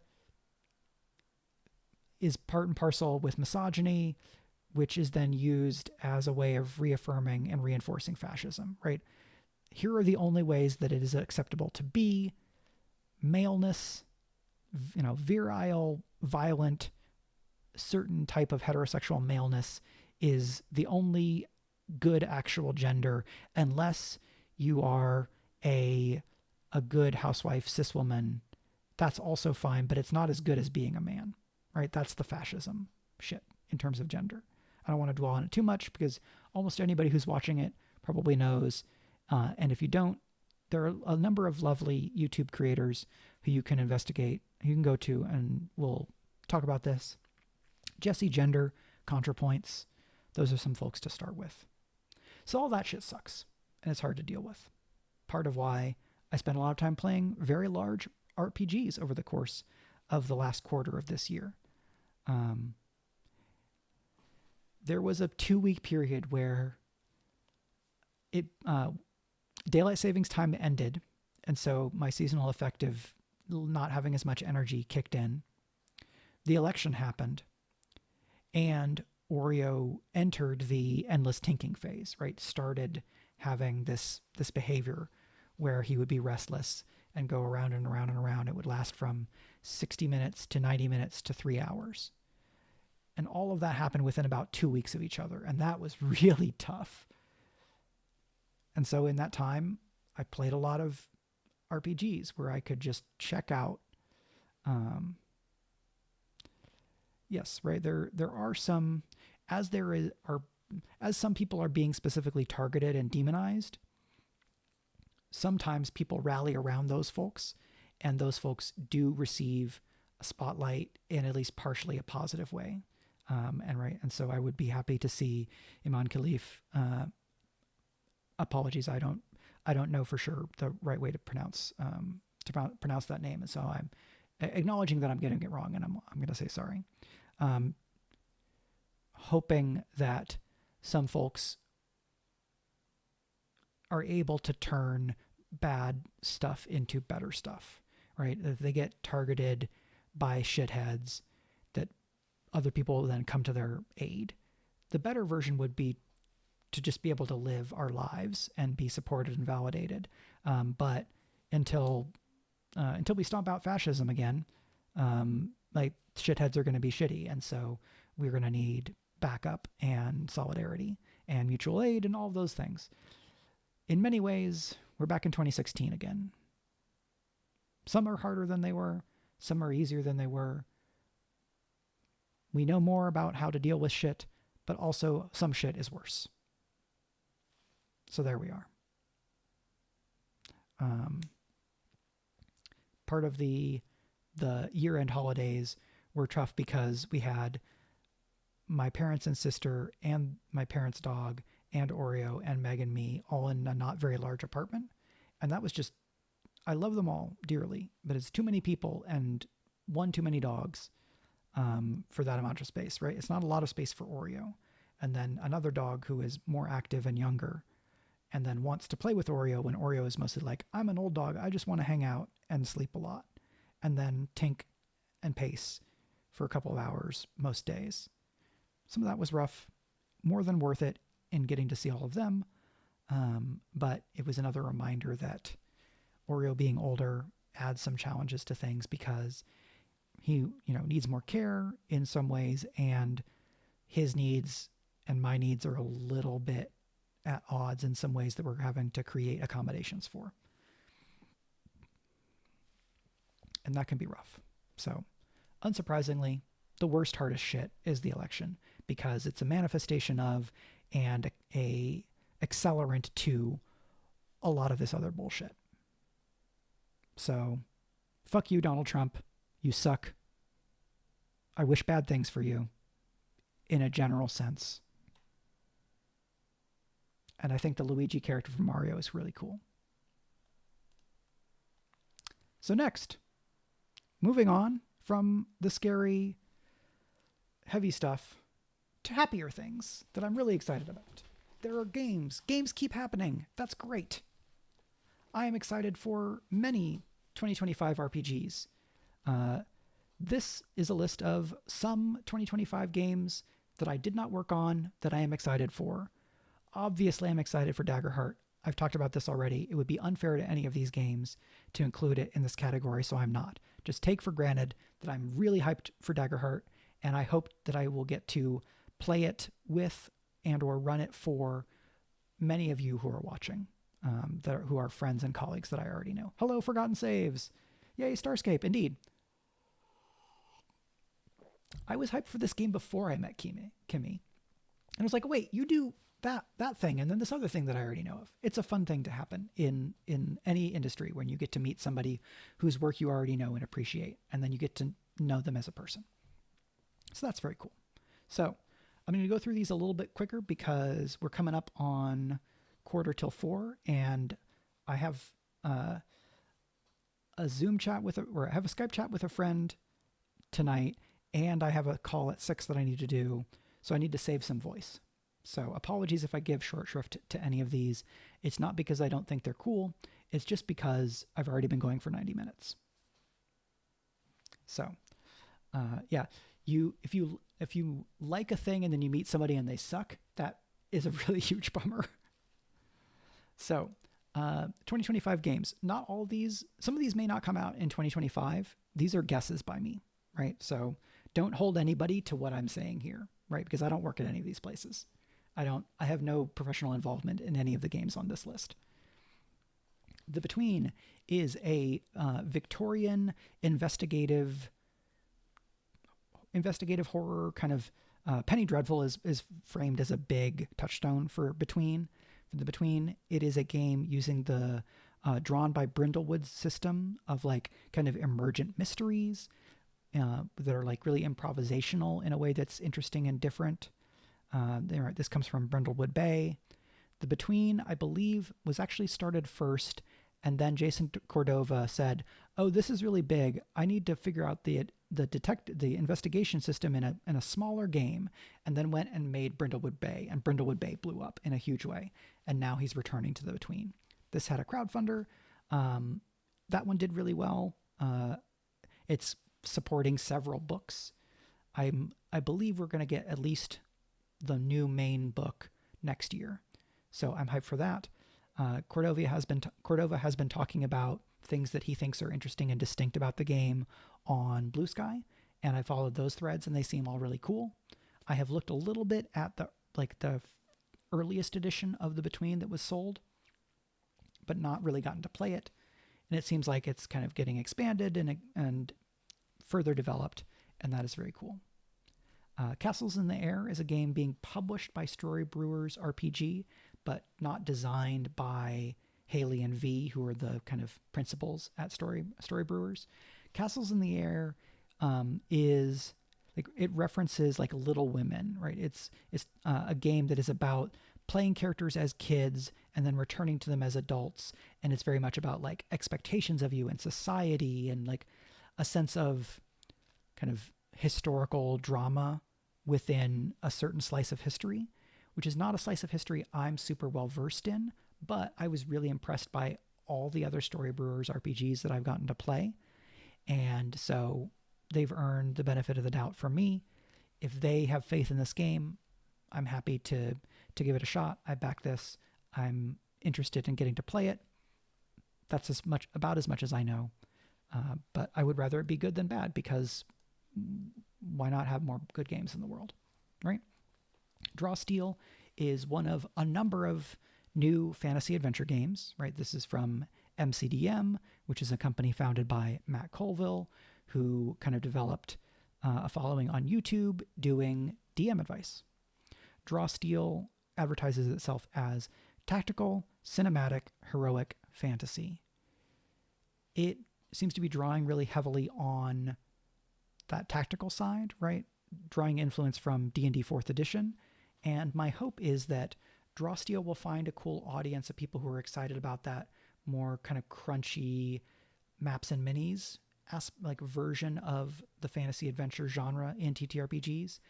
Speaker 1: is part and parcel with misogyny, which is then used as a way of reaffirming and reinforcing fascism, right? Here are the only ways that it is acceptable to be maleness, virile violent, certain type of heterosexual maleness is the only good actual gender, unless you are a good housewife, cis woman. That's also fine, but it's not as good as being a man, right? That's the fascism shit in terms of gender. I don't want to dwell on it too much because almost anybody who's watching it probably knows. And if you don't, there are a number of lovely YouTube creators who you can investigate, you can go to, and we'll talk about this. Jesse Gender, ContraPoints, those are some folks to start with. So all that shit sucks, and it's hard to deal with. Part of why I spent a lot of time playing very large RPGs over the course of the last quarter of this year. There was a 2-week period where daylight savings time ended, and so my seasonal effective not having as much energy kicked in. The election happened, and Oreo entered the endless tinking phase, right? Started having this behavior where he would be restless and go around and around and around. It would last from 60 minutes to 90 minutes to 3 hours. And all of that happened within about 2 weeks of each other. And that was really tough. And so in that time, I played a lot of RPGs where I could just check out. Yes, right. There are some, as some people are being specifically targeted and demonized, sometimes people rally around those folks, and those folks do receive a spotlight in at least partially a positive way. And so I would be happy to see Iman Khalif. Apologies, I don't know for sure the right way to pronounce that name, and so I'm acknowledging that I'm getting it wrong, and I'm going to say sorry. Hoping that some folks are able to turn bad stuff into better stuff, right? If they get targeted by shitheads, that other people then come to their aid. The better version would be to just be able to live our lives and be supported and validated. But until we stomp out fascism again, like shitheads are going to be shitty. And so we're going to need backup and solidarity and mutual aid and all of those things. In many ways, we're back in 2016 again. Some are harder than they were. Some are easier than they were. We know more about how to deal with shit, but also some shit is worse. So there we are. Part of the year-end holidays were tough because we had my parents and sister and my parents' dog and Oreo and Meg and me all in a not very large apartment. And that was just, I love them all dearly, but it's too many people and one too many dogs for that amount of space, right? It's not a lot of space for Oreo. And then another dog who is more active and younger and then wants to play with Oreo when Oreo is mostly like, I'm an old dog, I just want to hang out and sleep a lot. And then tink and pace for a couple of hours most days. Some of that was rough, more than worth it in getting to see all of them. But it was another reminder that Oreo being older adds some challenges to things because he, needs more care in some ways, and his needs and my needs are a little bit at odds in some ways that we're having to create accommodations for. And that can be rough. So, unsurprisingly, the worst, hardest shit is the election because it's a manifestation of and a accelerant to a lot of this other bullshit. So, fuck you, Donald Trump. You suck. I wish bad things for you in a general sense. And I think the Luigi character from Mario is really cool. So next, moving on from the scary, heavy stuff to happier things that I'm really excited about. There are games. Games keep happening. That's great. I am excited for many 2025 RPGs. This is a list of some 2025 games that I did not work on that I am excited for. Obviously, I'm excited for Daggerheart. I've talked about this already. It would be unfair to any of these games to include it in this category, so I'm not. Just take for granted that I'm really hyped for Daggerheart, and I hope that I will get to play it with and or run it for many of you who are watching, who are friends and colleagues that I already know. Hello, Forgotten Saves. Yay, Starscape, indeed. I was hyped for this game before I met Kimmy. And I was like, wait, you do that thing and then this other thing that I already know of. It's a fun thing to happen in any industry when you get to meet somebody whose work you already know and appreciate, and then you get to know them as a person. So that's very cool. So I'm going to go through these a little bit quicker because we're coming up on 4:45, and I have a Zoom chat or I have a Skype chat with a friend tonight, and I have a call at 6 that I need to do. So I need to save some voice. So apologies if I give short shrift to any of these. It's not because I don't think they're cool. It's just because I've already been going for 90 minutes. So, yeah, if you like a thing and then you meet somebody and they suck, that is a really huge bummer. So, 2025 games. Not all of these. Some of these may not come out in 2025. These are guesses by me, right? So don't hold anybody to what I'm saying here, right? Because I don't work at any of these places. I have no professional involvement in any of the games on this list. The Between is a Victorian investigative horror kind of. Penny Dreadful is framed as a big touchstone for The Between. It is a game using the drawn by Brindlewood system of like kind of emergent mysteries that are like really improvisational in a way that's interesting and different. This comes from Brindlewood Bay. The Between, I believe, was actually started first, and then Jason Cordova said, "Oh, this is really big. I need to figure out the investigation system in a smaller game," and then went and made Brindlewood Bay, and Brindlewood Bay blew up in a huge way, and now he's returning to The Between. This had a crowdfunder. That one did really well. It's supporting several books. I believe we're going to get at least the new main book next year, so I'm hyped for that. Cordova has been talking about things that he thinks are interesting and distinct about the game on Blue Sky, and I followed those threads, and they seem all really cool. I have looked a little bit at the earliest edition of The Between that was sold, but not really gotten to play it, and it seems like it's kind of getting expanded and further developed, and that is very cool. Castles in the Air is a game being published by Story Brewers RPG, but not designed by Haley and V, who are the kind of principals at Story Brewers. Castles in the Air is like, it references like Little Women, right? It's a game that is about playing characters as kids and then returning to them as adults, and it's very much about like expectations of you and society and like a sense of kind of historical drama within a certain slice of history, which is not a slice of history I'm super well versed in, but I was really impressed by all the other Story Brewers RPGs that I've gotten to play. And so they've earned the benefit of the doubt from me. If they have faith in this game, I'm happy to give it a shot. I back this. I'm interested in getting to play it. That's about as much as I know. But I would rather it be good than bad, because why not have more good games in the world, right? Draw Steel is one of a number of new fantasy adventure games, right? This is from MCDM, which is a company founded by Matt Colville, who kind of developed a following on YouTube doing DM advice. Draw Steel advertises itself as tactical, cinematic, heroic fantasy. It seems to be drawing really heavily on that tactical side, right? Drawing influence from D&D 4th edition. And my hope is that Draw Steel will find a cool audience of people who are excited about that more kind of crunchy maps and minis like version of the fantasy adventure genre in TTRPGs,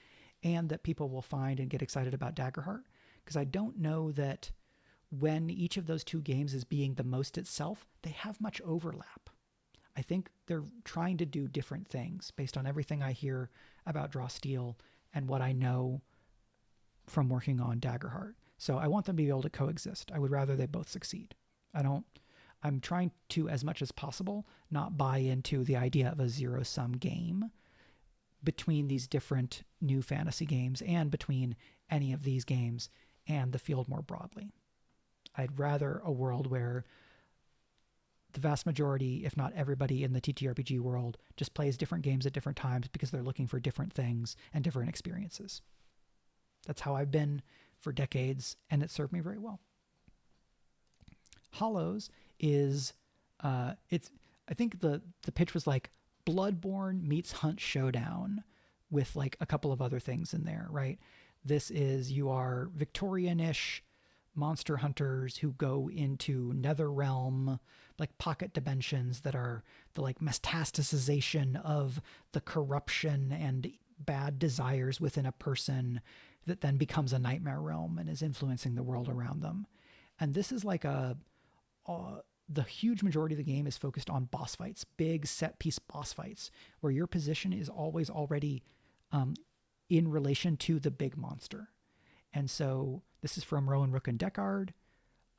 Speaker 1: and that people will find and get excited about Daggerheart, because I don't know that when each of those two games is being the most itself, they have much overlap. I think they're trying to do different things based on everything I hear about Draw Steel and what I know from working on Daggerheart. So I want them to be able to coexist. I would rather they both succeed. I'm trying to, as much as possible, not buy into the idea of a zero-sum game between these different new fantasy games and between any of these games and the field more broadly. I'd rather a world where the vast majority, if not everybody in the TTRPG world, just plays different games at different times because they're looking for different things and different experiences. That's how I've been for decades, and it served me very well. Hollows is, I think the pitch was like Bloodborne meets Hunt Showdown with like a couple of other things in there, right? This is, you are Victorian-ish monster hunters who go into Netherrealm, like pocket dimensions that are the like metastasization of the corruption and bad desires within a person that then becomes a nightmare realm and is influencing the world around them. And this is like the huge majority of the game is focused on boss fights, big set piece boss fights, where your position is always already in relation to the big monster. And so this is from Rowan, Rook, and Deckard.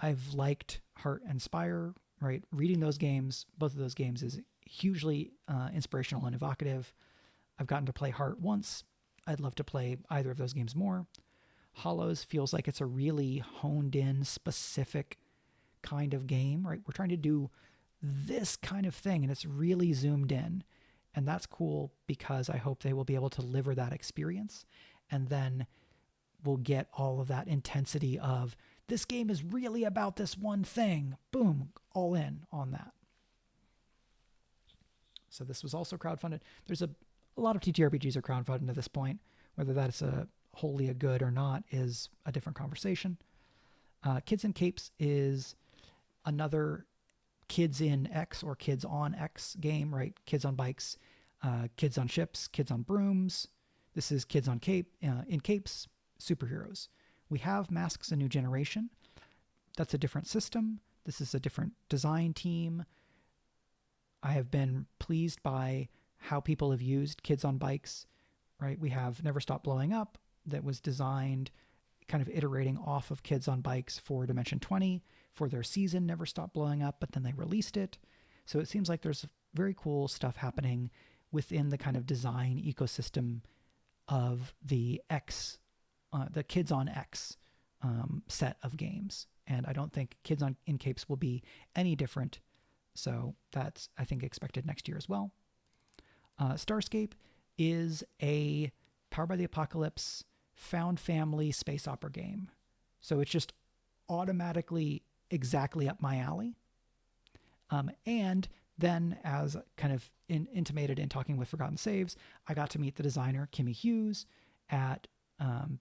Speaker 1: I've liked Heart and Spire, right? Reading those games, both of those games, is hugely inspirational and evocative. I've gotten to play Heart once. I'd love to play either of those games more. Hollows feels like it's a really honed in, specific kind of game, right? We're trying to do this kind of thing, and it's really zoomed in. And that's cool because I hope they will be able to deliver that experience. And then we'll get all of that intensity of, this game is really about this one thing. Boom, all in on that. So this was also crowdfunded. There's a lot of TTRPGs are crowdfunded at this point. Whether that's wholly a good or not is a different conversation. Kids in Capes is another Kids in X or Kids on X game, right? Kids on bikes, kids on ships, kids on brooms. This is Kids on in Capes, superheroes. We have Masks: A New Generation. That's a different system. This is a different design team. I have been pleased by how people have used Kids on Bikes, right? We have Never Stop Blowing Up that was designed kind of iterating off of Kids on Bikes for Dimension 20 for their season Never Stop Blowing Up, but then they released it. So it seems like there's very cool stuff happening within the kind of design ecosystem of the Kids on X set of games. And I don't think Kids in Capes will be any different. So that's, I think, expected next year as well. Starscape is a Powered by the Apocalypse found family space opera game. So it's just automatically exactly up my alley. And then, as kind of intimated in talking with Forgotten Saves, I got to meet the designer, Kimmy Hughes, at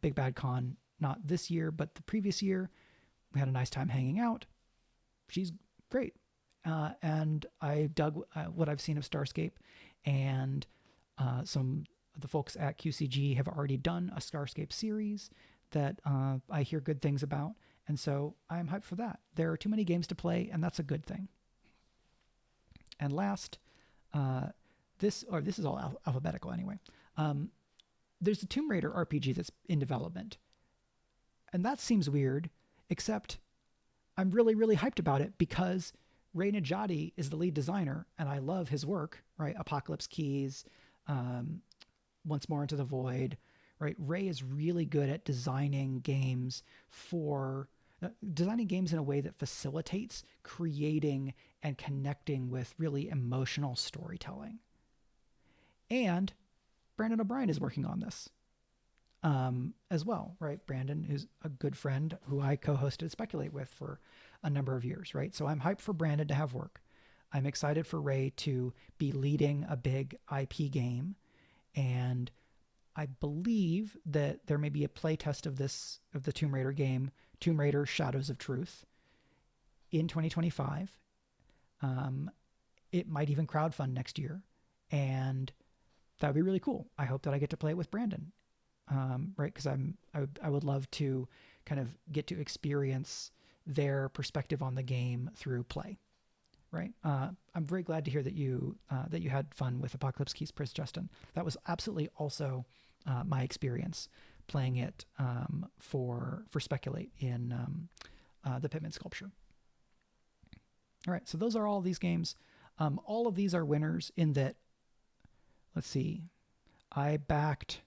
Speaker 1: Big Bad Con, not this year, but the previous year. We had a nice time hanging out. She's great. And I dug what I've seen of Starscape, and some of the folks at QCG have already done a Starscape series that I hear good things about. And so I'm hyped for that. There are too many games to play, and that's a good thing. And last, this is all alphabetical anyway. There's a Tomb Raider RPG that's in development. And that seems weird, except I'm really, really hyped about it because Ray Najati is the lead designer, and I love his work, right? Apocalypse Keys, Once More Into the Void, right? Ray is really good at designing games in a way that facilitates creating and connecting with really emotional storytelling. And Brandon O'Brien is working on this as well, right? Brandon is a good friend who I co-hosted Speculate with for a number of years, right? So I'm hyped for Brandon to have work. I'm excited for Ray to be leading a big IP game. And I believe that there may be a play test of the Tomb Raider game, Tomb Raider Shadows of Truth, in 2025. It might even crowdfund next year. And that would be really cool. I hope that I get to play it with Brandon. Right? Because I would love to kind of get to experience their perspective on the game through play, right? I'm very glad to hear that you had fun with Apocalypse Keys, Prince Justin. That was absolutely also my experience playing it for Speculate in the Pitman Sculpture. All right, so those are all these games. All of these are winners in that, let's see, I backed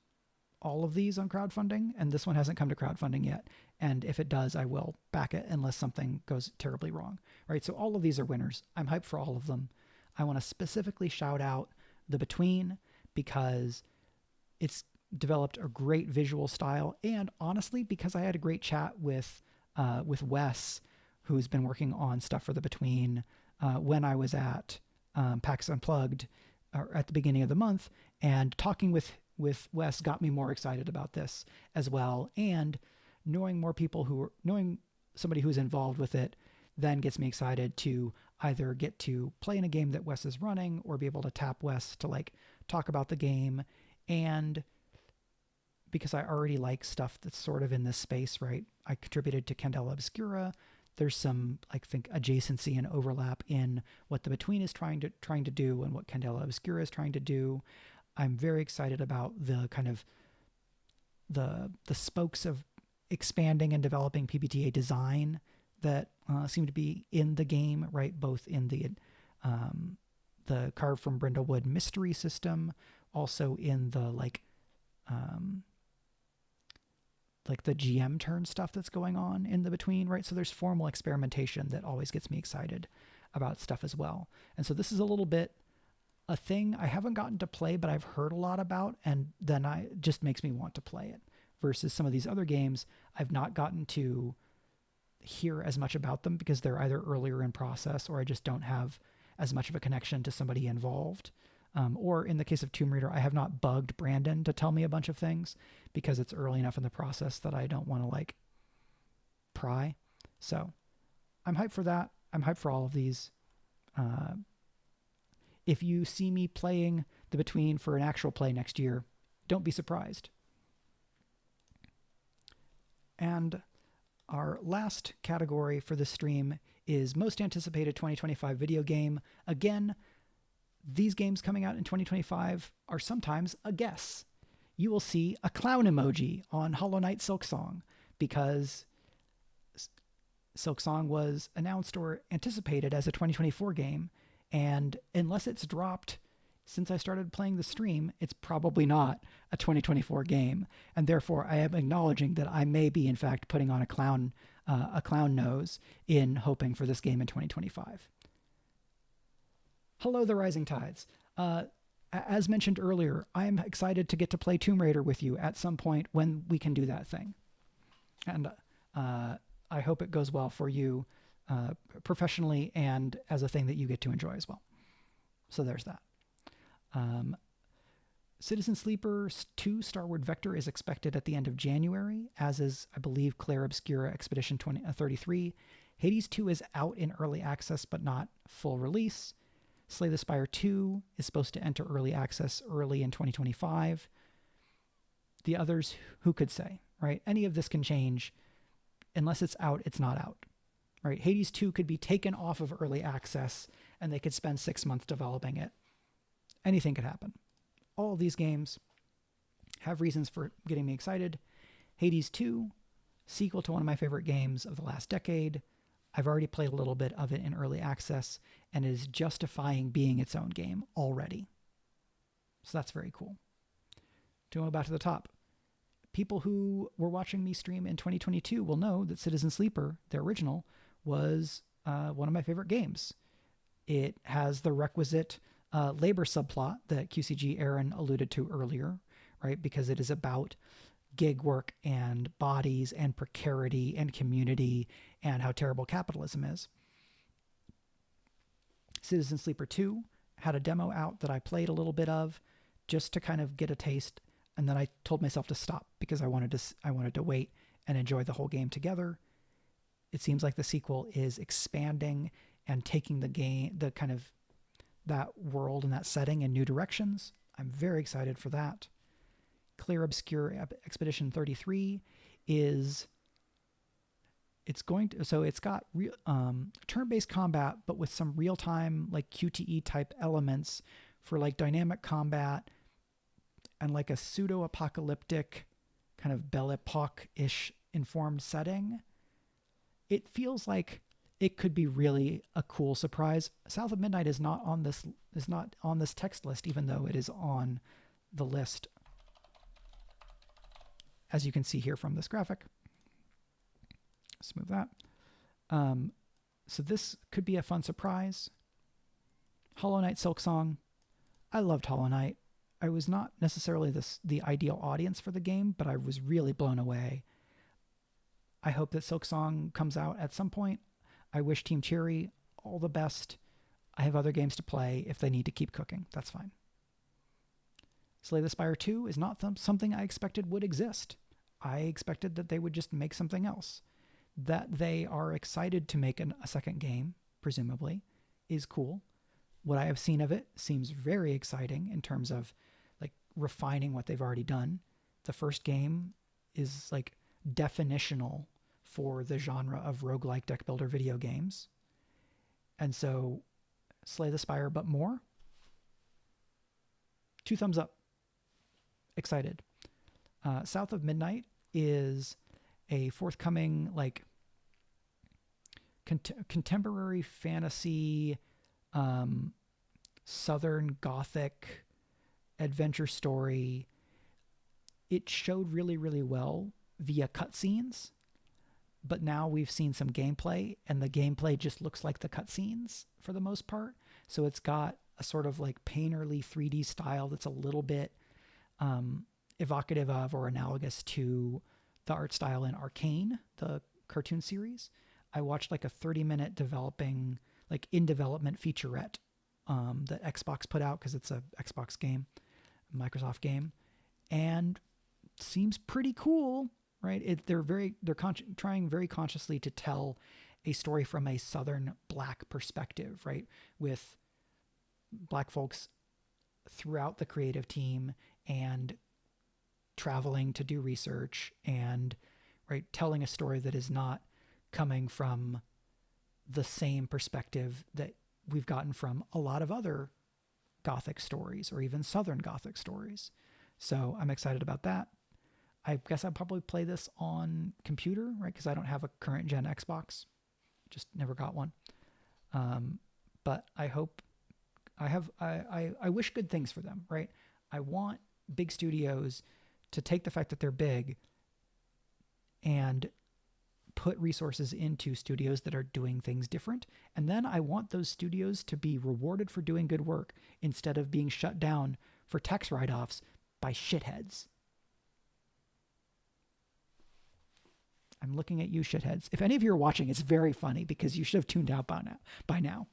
Speaker 1: all of these on crowdfunding, and this one hasn't come to crowdfunding yet. And if it does, I will back it unless something goes terribly wrong. Right, so all of these are winners. I'm hyped for all of them. I want to specifically shout out The Between because it's developed a great visual style, and honestly, because I had a great chat with Wes, who's been working on stuff for The Between when I was at PAX Unplugged at the beginning of the month, and talking with Wes got me more excited about this as well. And knowing somebody who's involved with it then gets me excited to either get to play in a game that Wes is running or be able to tap Wes to like talk about the game. And because I already like stuff that's sort of in this space, right? I contributed to Candela Obscura. There's some, I think, adjacency and overlap in what The Between is trying to do and what Candela Obscura is trying to do. I'm very excited about the kind of the spokes of expanding and developing PBTA design that seem to be in the game, right? Both in the Carved from Brindlewood mystery system, also in the like the GM turn stuff that's going on in The Between, right? So there's formal experimentation that always gets me excited about stuff as well. And so this is a little bit a thing I haven't gotten to play, but I've heard a lot about, and then it just makes me want to play it. Versus some of these other games, I've not gotten to hear as much about them because they're either earlier in process or I just don't have as much of a connection to somebody involved. Or in the case of Tomb Raider, I have not bugged Brandon to tell me a bunch of things because it's early enough in the process that I don't want to like pry. So I'm hyped for that. I'm hyped for all of these. If you see me playing The Between for an actual play next year, don't be surprised. And our last category for this stream is most anticipated 2025 video game. Again, these games coming out in 2025 are sometimes a guess. You will see a clown emoji on Hollow Knight Silksong because Silksong was announced or anticipated as a 2024 game, and unless it's dropped since I started playing the stream, it's probably not a 2024 game, and therefore I am acknowledging that I may be in fact putting on a clown nose in hoping for this game in 2025. Hello, the Rising Tides. As mentioned earlier, I am excited to get to play Tomb Raider with you at some point when we can do that thing, and I hope it goes well for you professionally and as a thing that you get to enjoy as well. So there's that. Citizen Sleeper 2 Starward Vector is expected at the end of January, as is, I believe, Claire Obscura Expedition 33. Hades 2 is out in early access, but not full release. Slay the Spire 2 is supposed to enter early access early in 2025. The others, who could say, right? Any of this can change. Unless it's out, it's not out, right? Hades 2 could be taken off of early access, and they could spend 6 months developing it. Anything could happen. All of these games have reasons for getting me excited. Hades 2, sequel to one of my favorite games of the last decade. I've already played a little bit of it in early access and is justifying being its own game already. So that's very cool. To go back to the top. People who were watching me stream in 2022 will know that Citizen Sleeper, the original, was one of my favorite games. It has the requisite labor subplot that QCG Aaron alluded to earlier, right? Because it is about gig work and bodies and precarity and community and how terrible capitalism is. Citizen Sleeper 2 had a demo out that I played a little bit of just to kind of get a taste, and then I told myself to stop because I wanted to wait and enjoy the whole game together. It seems like the sequel is expanding and taking the game, the kind of that world and that setting in new directions. I'm very excited for that. Clear Obscure Expedition 33 it's got turn-based combat, but with some real-time like QTE type elements for like dynamic combat and like a pseudo-apocalyptic kind of Belle Epoque-ish informed setting, it feels like it could be really a cool surprise. South of Midnight is not on this text list, even though it is on the list, as you can see here from this graphic. Let's move that. So this could be a fun surprise. Hollow Knight Silksong. I loved Hollow Knight. I was not necessarily the ideal audience for the game, but I was really blown away. I hope that Silksong comes out at some point. I wish Team Cherry all the best. I have other games to play if they need to keep cooking. That's fine. Slay the Spire 2 is not something I expected would exist. I expected that they would just make something else. That they are excited to make a second game, presumably, is cool. What I have seen of it seems very exciting in terms of like refining what they've already done. The first game is like definitional for the genre of roguelike deck builder video games. And so Slay the Spire, but more. 2 thumbs up. Excited. South of Midnight is a forthcoming like contemporary fantasy Southern Gothic adventure story. It showed really, really well via cutscenes, but now we've seen some gameplay, and the gameplay just looks like the cutscenes for the most part. So it's got a sort of like painterly 3D style that's a little bit evocative of or analogous to the art style in Arcane, the cartoon series. I watched like a 30-minute in development featurette that Xbox put out because it's a Xbox game, a Microsoft game, and seems pretty cool, right? They're trying very consciously to tell a story from a Southern Black perspective, right? With Black folks throughout the creative team and traveling to do research and right telling a story that is not coming from the same perspective that we've gotten from a lot of other Gothic stories or even Southern Gothic stories. So I'm excited about that. I guess I'll probably play this on computer, right? Because I don't have a current gen Xbox. Just never got one. But I hope I wish good things for them, right? I want big studios to take the fact that they're big and put resources into studios that are doing things different. And then I want those studios to be rewarded for doing good work instead of being shut down for tax write-offs by shitheads. I'm looking at you, shitheads. If any of you are watching, it's very funny because you should have tuned out by now.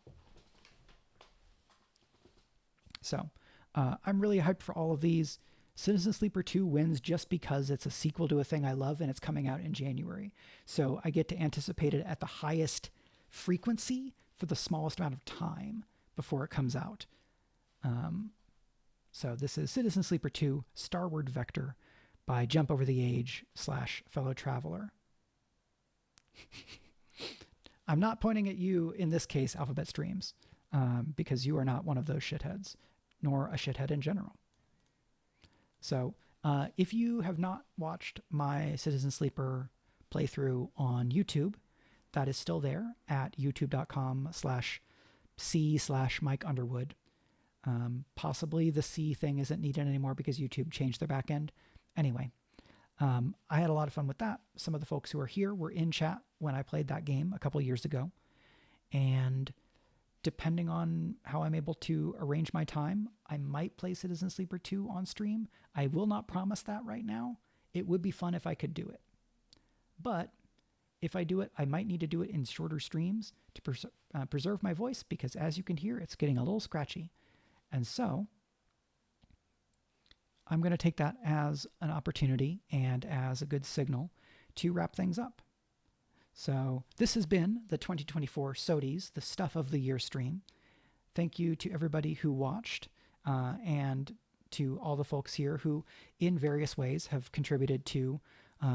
Speaker 1: So I'm really hyped for all of these. Citizen Sleeper 2 wins just because it's a sequel to a thing I love and it's coming out in January. So I get to anticipate it at the highest frequency for the smallest amount of time before it comes out. So this is Citizen Sleeper 2 Starward Vector by Jump Over the Age / Fellow Traveler. I'm not pointing at you in this case, Alphabet Streams, because you are not one of those shitheads, nor a shithead in general. So if you have not watched my Citizen Sleeper playthrough on YouTube, that is still there at youtube.com/c/Mike Underwood. Possibly the C thing isn't needed anymore because YouTube changed their back end. Anyway, I had a lot of fun with that. Some of the folks who are here were in chat when I played that game a couple years ago. And depending on how I'm able to arrange my time, I might play Citizen Sleeper 2 on stream. I will not promise that right now. It would be fun if I could do it. But if I do it, I might need to do it in shorter streams to preserve my voice because as you can hear, it's getting a little scratchy. And so I'm going to take that as an opportunity and as a good signal to wrap things up. So this has been the 2024 SOTYs, the Stuff of the Year stream. Thank you to everybody who watched and to all the folks here who in various ways have contributed to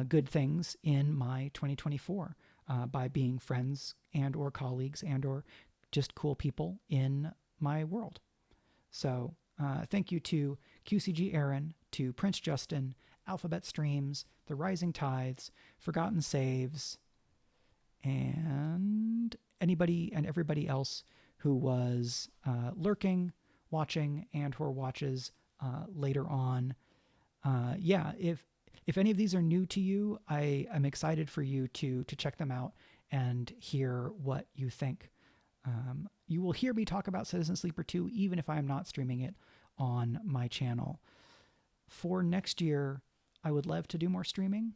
Speaker 1: good things in my 2024 by being friends and or colleagues and or just cool people in my world. So thank you to QCG Aaron, to Prince Justin, Alphabet Streams, The Rising Tides, Forgotten Saves, and anybody and everybody else who was lurking, watching, and or watches later on. Yeah, if any of these are new to you, I am excited for you to check them out and hear what you think. You will hear me talk about Citizen Sleeper 2 even if I am not streaming it on my channel. For next year, I would love to do more streaming,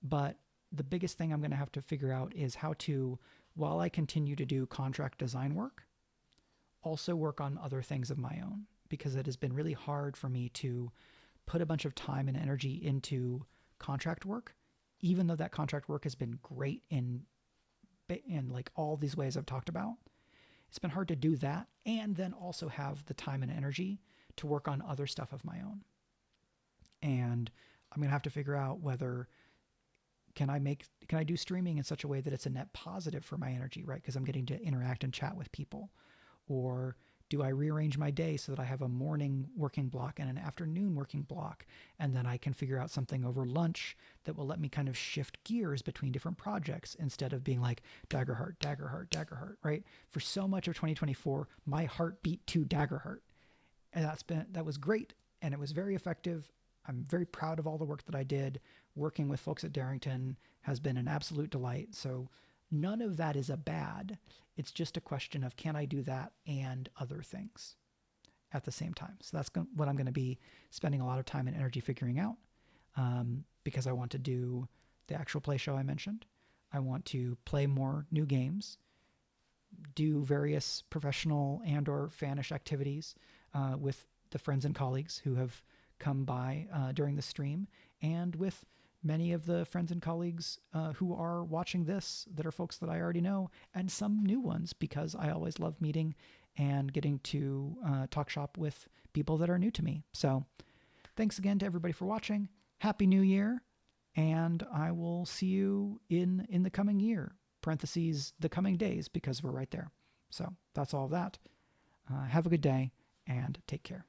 Speaker 1: but the biggest thing I'm going to have to figure out is how to, while I continue to do contract design work, also work on other things of my own, because it has been really hard for me to put a bunch of time and energy into contract work, even though that contract work has been great in like all these ways I've talked about. It's been hard to do that and then also have the time and energy to work on other stuff of my own. And I'm going to have to figure out whether can I do streaming in such a way that it's a net positive for my energy, right? Because I'm getting to interact and chat with people. Or do I rearrange my day so that I have a morning working block and an afternoon working block, and then I can figure out something over lunch that will let me kind of shift gears between different projects instead of being like Daggerheart, Daggerheart, Daggerheart, right? For so much of 2024, my heart beat to Daggerheart. And that was great, and it was very effective. I'm very proud of all the work that I did. Working with folks at Darrington has been an absolute delight. So none of that is a bad. It's just a question of, can I do that and other things at the same time? So that's what I'm going to be spending a lot of time and energy figuring out, because I want to do the actual play show I mentioned. I want to play more new games, do various professional and or fanish activities with the friends and colleagues who have come by during the stream, and with many of the friends and colleagues who are watching this that are folks that I already know, and some new ones, because I always love meeting and getting to talk shop with people that are new to me. So thanks again to everybody for watching. Happy New Year, and I will see you in the coming year, parentheses, the coming days, because we're right there. So that's all of that. Have a good day and take care.